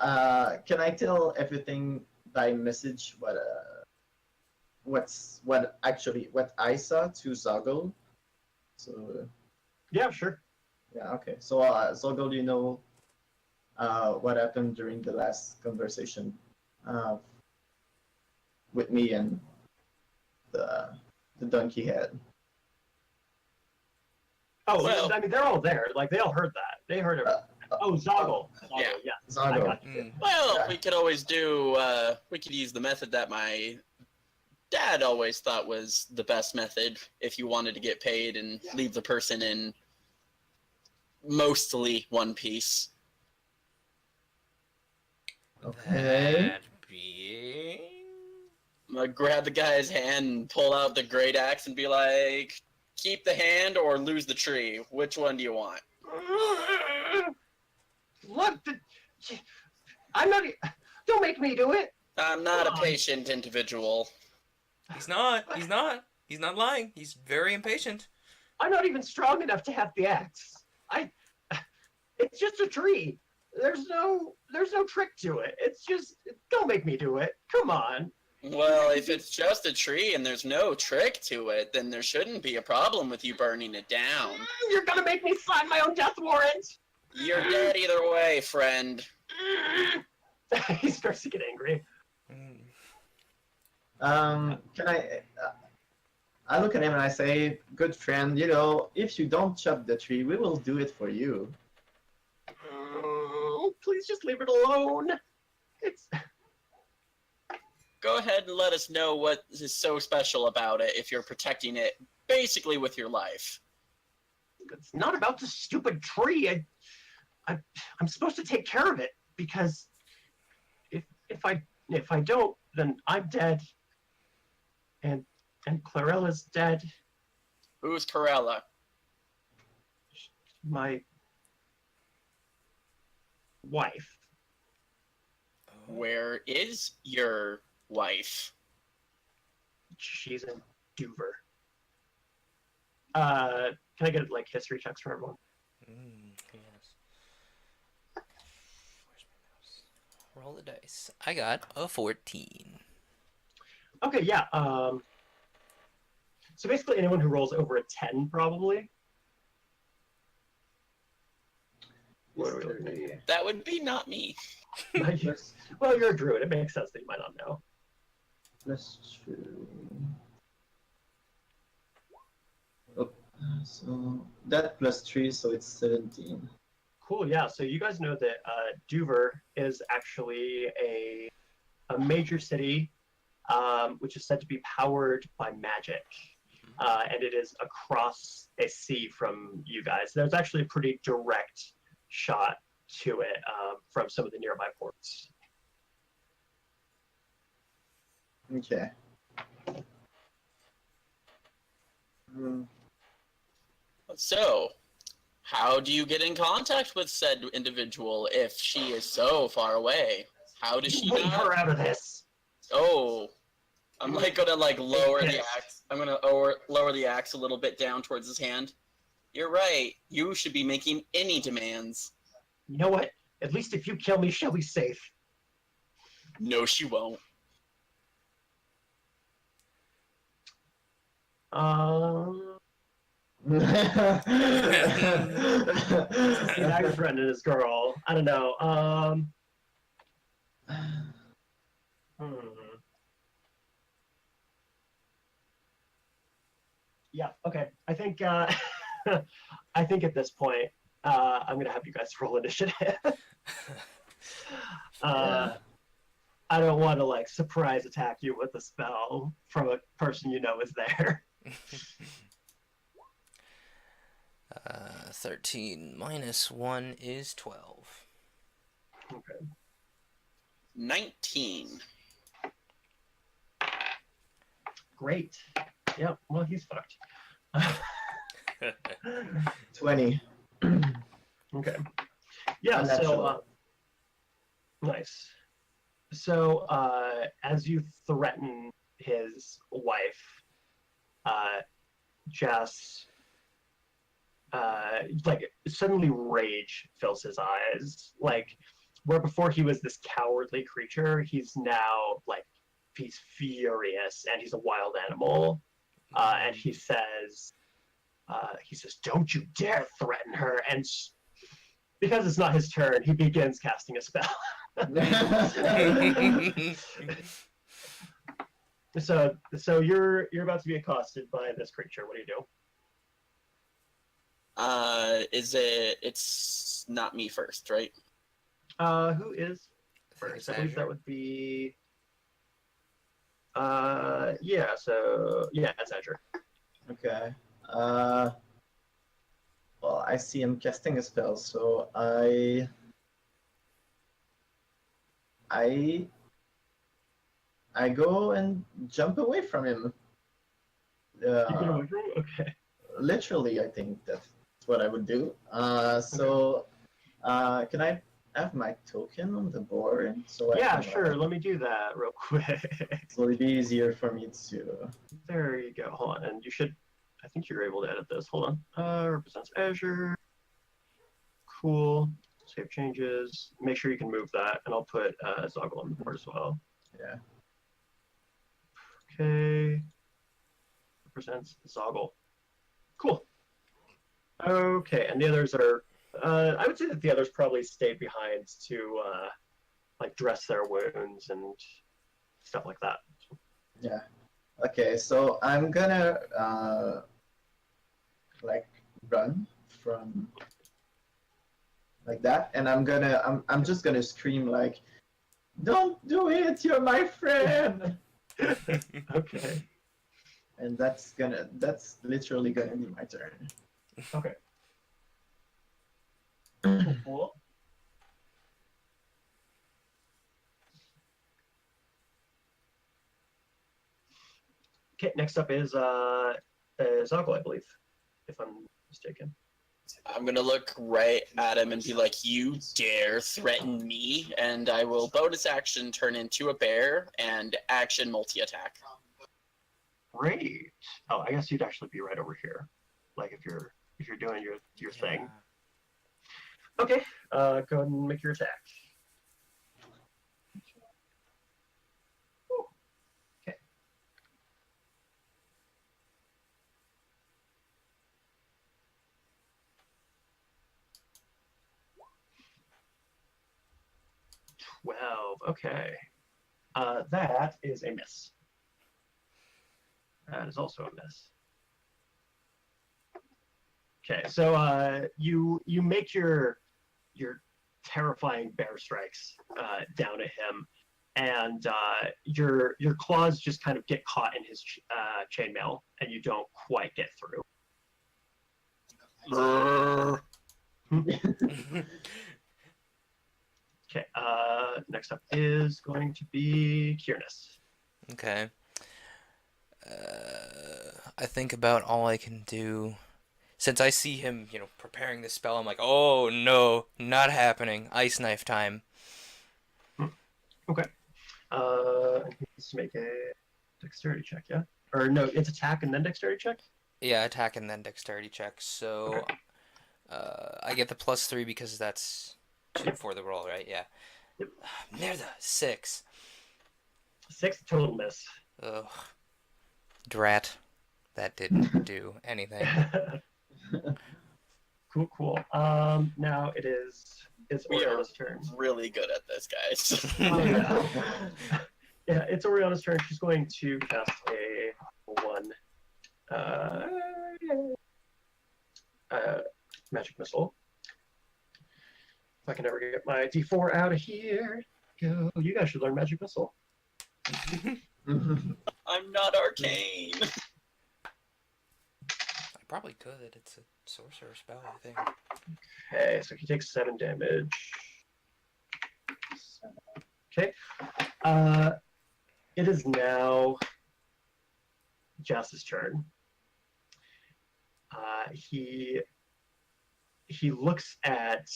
can I tell everything by message what I saw to Zogle? So. Yeah, sure. Yeah. Okay. So, Zogle, what happened during the last conversation with me and the donkey head. Oh, well, I mean, they're all there. Like, they all heard that. They heard it. Zogle. Yeah. Zogle. I got you. Well, Yeah. we could always do, we could use the method that my dad always thought was the best method if you wanted to get paid and leave the person in mostly one piece. Okay. That being... I'm gonna grab the guy's hand and pull out the great axe and be like, keep the hand or lose the tree. Which one do you want? Look, I'm not. Don't make me do it. I'm not a Come on. patient individual. He's not. He's not. He's not lying. He's very impatient. I'm not even strong enough to have the axe. It's just a tree. There's no trick to it. It's just, don't make me do it. Come on. Well, if it's just a tree and there's no trick to it, then there shouldn't be a problem with you burning it down. You're gonna make me sign my own death warrant. You're dead either way, friend. He starts to get angry. Can I look at him and I say, good friend, you know, if you don't chop the tree, we will do it for you. Please just leave it alone. It's Go ahead and let us know what is so special about it if you're protecting it basically with your life. not about the stupid tree. I'm supposed to take care of it because if I don't, then I'm dead. And Clarella's dead. Who's Corella? My wife. Where is your wife? She's in Dover. Can I get like history checks for everyone? Yes. Where's my mouse? Roll the dice. I got a 14. Okay, yeah. So basically, anyone who rolls over a 10, probably. What are we looking at? That would be not me. Well, you're a druid. It makes sense that you might not know. That's true. Oh, so that plus 3, so it's 17. Cool. Yeah. So you guys know that Dover is actually a major city, which is said to be powered by magic, and it is across a sea from you guys. There's actually a pretty direct shot to it from some of the nearby ports. Okay. So, how do you get in contact with said individual if she is so far away? How does she Leave not? her out of this. Oh, I'm gonna lower the Yes. axe. I'm gonna lower the axe a little bit down towards his hand. You're right. You should be making any demands. You know what? At least if you kill me, she'll be safe. No, she won't. He's threatening his girl. I don't know. Yeah. Okay. I think. I think at this point, I'm gonna have you guys roll initiative. I don't want to like surprise attack you with a spell from a person you know is there. 13 minus 1 is 12. Okay. 19. Great. Yeah. Well, he's fucked. 20. Okay. Yeah. So. Unnatural. Nice. So, as you threaten his wife, Jess, like, suddenly rage fills his eyes. Like, where before he was this cowardly creature, he's now, like, he's furious, and he's a wild animal. And he says, don't you dare threaten her. And because it's not his turn, he begins casting a spell. So you're about to be accosted by this creature. What do you do? It's not me first, right? Who is first? It's I believe that Azure. would be. It's Azure. Okay. Well, I see him casting a spell, so I go and jump away from him. You get away from him? Okay. Literally, I think that's what I would do. Can I have my token on the board, so I Yeah, can, sure. Let me do that real quick. so it'll be easier for me to. There you go. Hold on, and you should. I think you're able to edit this. Hold on. Represents Azure. Cool. Save changes. Make sure you can move that, and I'll put Zogle on the board as well. Yeah. Okay. Represents Zogle. Cool. Okay, and the others are. I would say that the others probably stayed behind to like dress their wounds and stuff like that. Yeah. Okay, so I'm gonna like run from like that, and I'm just gonna scream like, "Don't do it! You're my friend!" Okay. And that's literally gonna be my turn. Okay. Cool. Okay, next up is Zogle, I believe, if I'm mistaken. I'm gonna look right at him and be like, "You dare threaten me?" And I will bonus action turn into a bear and action multi-attack. Great. Oh, I guess you'd actually be right over here, like if you're doing your thing. Okay. Go ahead and make your attack. Ooh. Okay. Okay. That is a miss. That is also a miss. Okay, so you make your terrifying bear strikes down at him, and your claws just kind of get caught in his chainmail, and you don't quite get through. Okay, next up is going to be Kyr'nes. Okay. I think about all I can do. Since I see him, preparing the spell, I'm like, oh no, not happening. Ice knife time. Okay. Let's make a dexterity check, yeah? Or no, it's attack and then dexterity check? Yeah, attack and then dexterity check. So, Okay. I get the +3 because that's 2 for the roll, right? Yeah. Yep. Merda, 6. 6 total miss. Ugh. Drat. That didn't do anything. Cool. Now it's We are Oriana's turn. really good at this, guys. Yeah, it's Oriana's turn. She's going to cast a 1 magic missile. If I can ever get my D4 out of here. Go. You guys should learn magic missile. I'm not arcane. I probably could. It's a sorcerer spell, I think. Okay, so he takes 7 damage. Okay. It is now Jess's turn. He looks at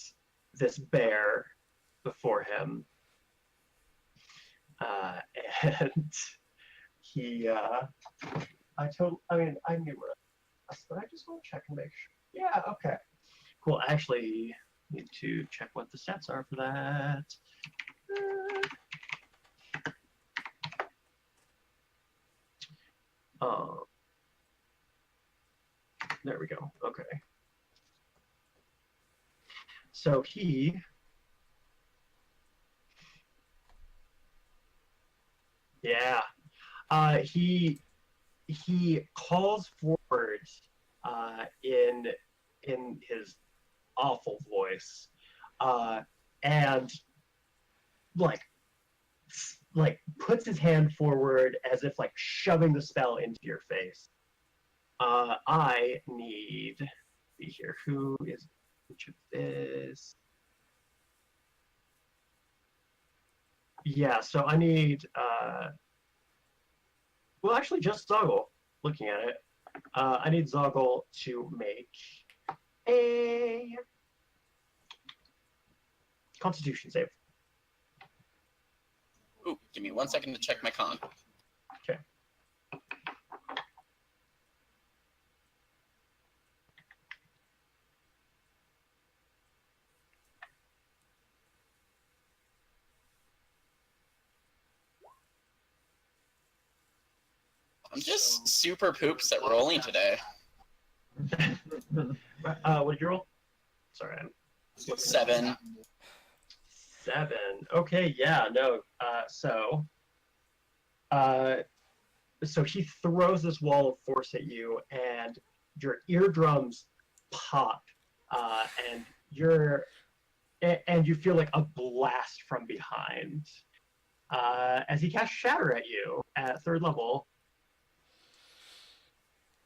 this bear before him, and he I knew it, but I just want to check and make sure. Yeah, okay, cool. I actually need to check what the stats are for that. There we go. Okay. So he calls forward in his awful voice, and like puts his hand forward as if like shoving the spell into your face. I need to be here. Who is each of this? Yeah, so I need well, actually just Zogle, looking at it. I need Zogle to make a Constitution save. Ooh, give me 1 second to check my con. Okay. I'm just super poops at rolling today. What did you roll? Sorry, I'm 7. 7. Okay, yeah, no. So he throws this wall of force at you, and your eardrums pop, and you feel like a blast from behind. As he casts Shatter at you at 3rd level.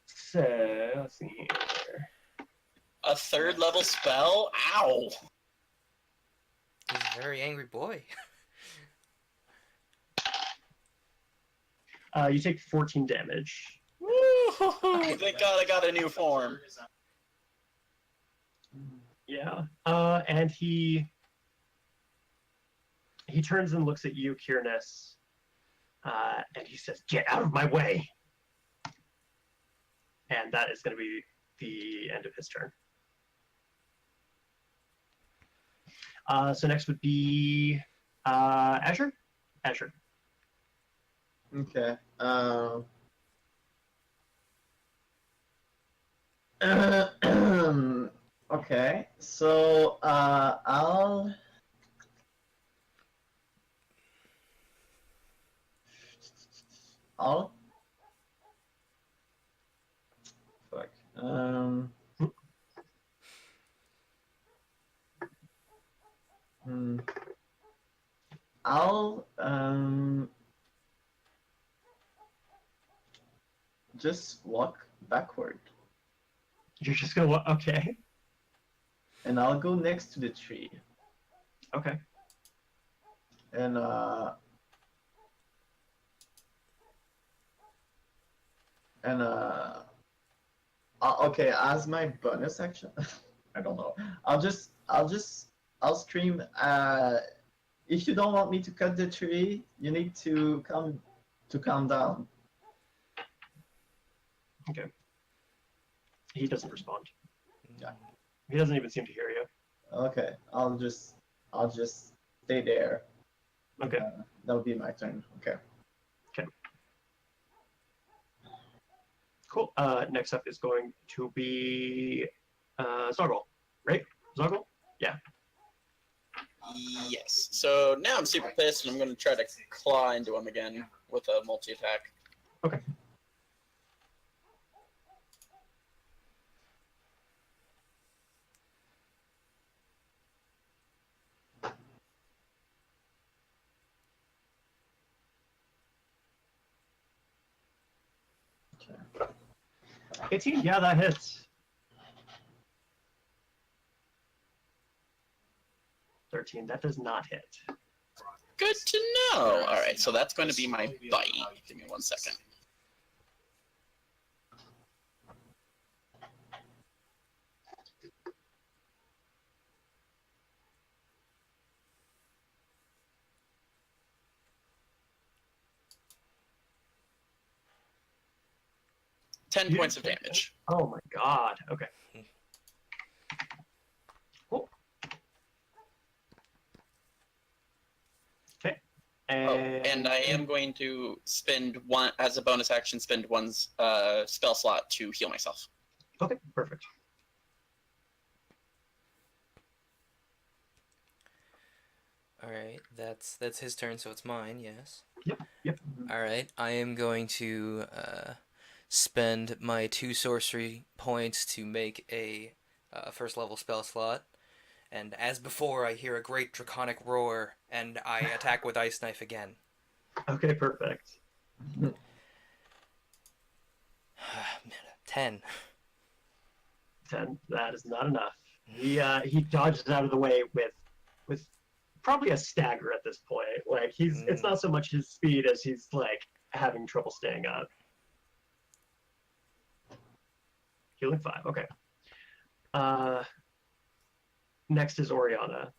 So let's see here. A 3rd level spell? Ow! He's a very angry boy. You take 14 damage. Woo! Thank God I got a new form. Yeah. And he turns and looks at you, Kyr'nes, and he says, "Get out of my way!" And that is going to be the end of his turn. So next would be Azure. Azure. Okay. Okay. So I'll fuck. I'll just walk backward, You're just going to okay. and I'll go next to the tree, Okay. and okay, as my bonus action, I don't know. I'll scream. If you don't want me to cut the tree, you need to calm down. Okay. He doesn't respond. Yeah. He doesn't even seem to hear you. Okay, I'll just stay there. Okay. That'll be my turn. Okay. Cool. Next up is going to be Zogle, right? Zogle? Yeah. Yes. So now I'm super pissed, and I'm going to try to claw into him again with a multi-attack. Okay. Okay. 18, yeah, that hits. 13, that does not hit. Good to know. All right, so that's going to be my bite. Give me 1 second. Ten points of damage. Oh my god. Okay. Cool. Okay. And I am going to spend one, as a bonus action, spend one's spell slot to heal myself. Okay, perfect. All right, that's his turn, so it's mine. Yes. Yep. All right, I am going to spend my 2 sorcery points to make a 1st level spell slot, and as before, I hear a great draconic roar, and I attack with Ice Knife again. Okay, perfect. 10. 10, that is not enough. He dodges out of the way with probably a stagger at this point. Like it's not so much his speed as he's like having trouble staying up. Healing 5, okay. Next is Oriana.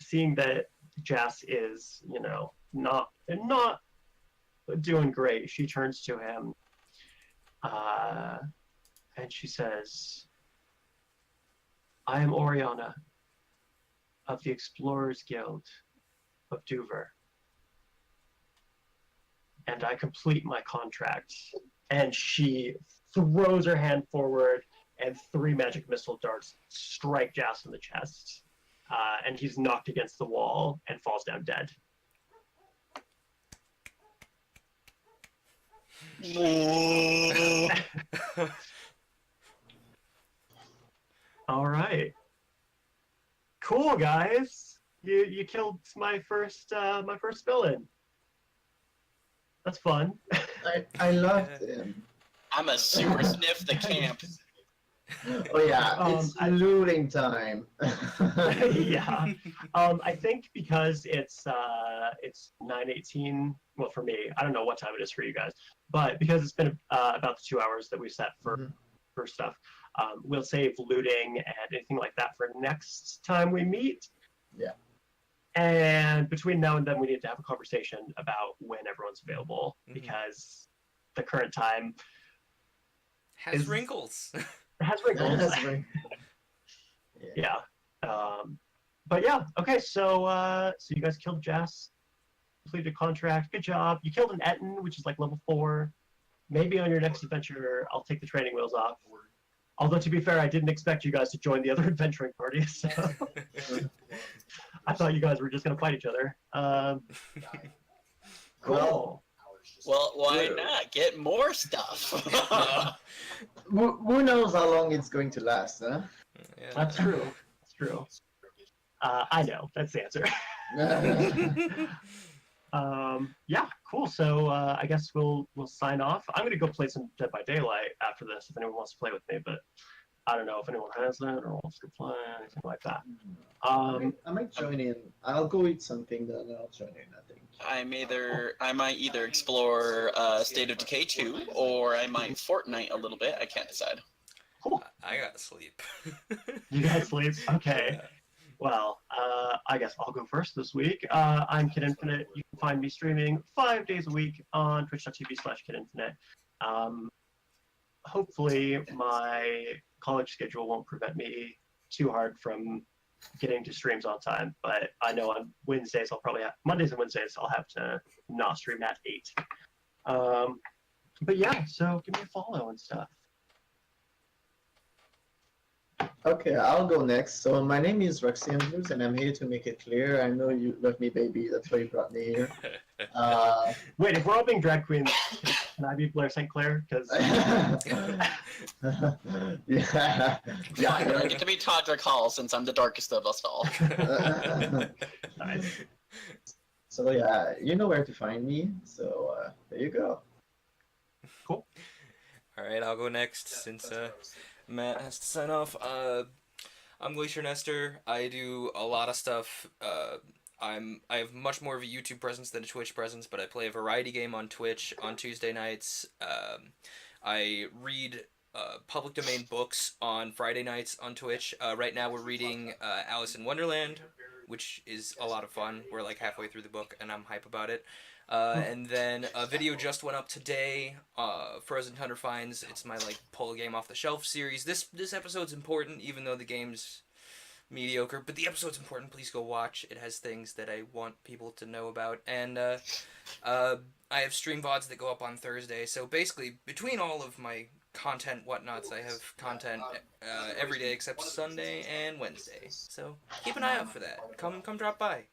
seeing that Jas is, not doing great, she turns to him and she says, "I am Oriana of the Explorers Guild of Duver, and I complete my contract." And she throws her hand forward, and 3 magic missile darts strike Jas in the chest. And he's knocked against the wall and falls down dead. All right. Cool, guys. You killed my first villain. That's fun. I loved him. I'm a super sniff the camp. Oh yeah, it's looting time. Yeah. I think because it's 9:18. Well, for me, I don't know what time it is for you guys, but because it's been about the 2 hours that we set for stuff, we'll save looting and anything like that for next time we meet. Yeah. And between now and then, we need to have a conversation about when everyone's available, because the current time has wrinkles. Has wrinkles. Yeah. But yeah, okay, so you guys killed Jas, completed a contract, good job. You killed an Etten, which is like level 4. Maybe on your next adventure, I'll take the training wheels off. Although, to be fair, I didn't expect you guys to join the other adventuring party, so I thought you guys were just going to fight each other. Cool. Well, why not? Get more stuff. Who knows how long it's going to last, huh? Yeah. That's true. That's true. I know. That's the answer. Yeah, cool. So I guess we'll sign off. I'm gonna go play some Dead by Daylight after this if anyone wants to play with me, but I don't know if anyone has that or wants to play anything like that. I might join in. I'll go eat something, then I'll join in, I think. I might either explore State of Decay 2, or I might Fortnite a little bit. I can't decide. Cool. I gotta sleep. You guys sleep? Okay. Yeah. Well, I guess I'll go first this week. I'm Kid Infinite. You can find me streaming 5 days a week on twitch.tv/KidInfinite. Hopefully, my college schedule won't prevent me too hard from getting to streams on time, but I know on Wednesdays Mondays and Wednesdays I'll have to not stream at 8. But yeah, so give me a follow and stuff. Okay, I'll go next. So my name is Roxy Andrews, and I'm here to make it clear. I know you love me, baby. That's why you brought me here. Wait, if we're all being drag queens, can I be Blair St. Clair? Because yeah. I get to be Todrick Hall since I'm the darkest of us all. Nice. So yeah, you know where to find me. So there you go. Cool. All right, I'll go next since Matt has to sign off. I'm Glacier Nester. I do a lot of stuff. I have much more of a YouTube presence than a Twitch presence, but I play a variety game on Twitch on Tuesday nights. I read public domain books on Friday nights on Twitch. Right now we're reading Alice in Wonderland, which is a lot of fun. We're like halfway through the book, and I'm hype about it. And then a video just went up today, Frozen Thunder Finds. It's my like pull a game off the shelf series. This episode's important, even though the game's mediocre, but the episode's important. Please go watch. It has things that I want people to know about. And I have stream VODs that go up on Thursday. So basically, between all of my content whatnots, I have content every day except Sunday and Wednesday. So keep an eye out for that. Come drop by.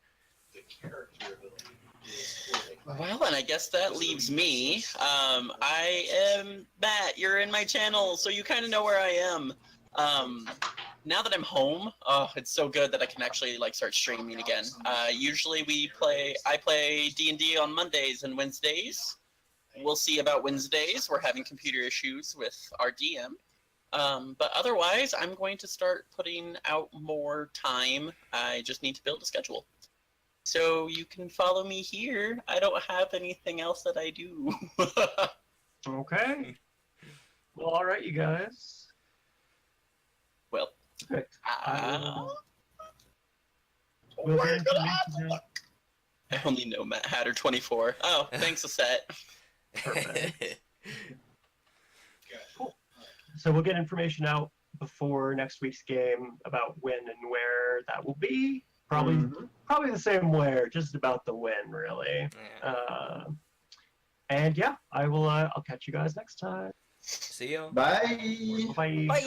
Well, and I guess that leaves me. I am Matt. You're in my channel, so you kind of know where I am. Now that I'm home, it's so good that I can actually like start streaming again. Usually I play D&D on Mondays and Wednesdays. We'll see about Wednesdays. We're having computer issues with our DM. But otherwise, I'm going to start putting out more time. I just need to build a schedule. So you can follow me here. I don't have anything else that I do. Okay. Well, all right, you guys. Well, Perfect. We'll get We're gonna information out. I only know Matthatter 24. Oh, thanks a set. Perfect. Good. Cool. So we'll get information out before next week's game about when and where that will be. Probably the same where, just about the when, really. Yeah. And yeah, I will. I'll catch you guys next time. See ya. Bye. Bye. Bye!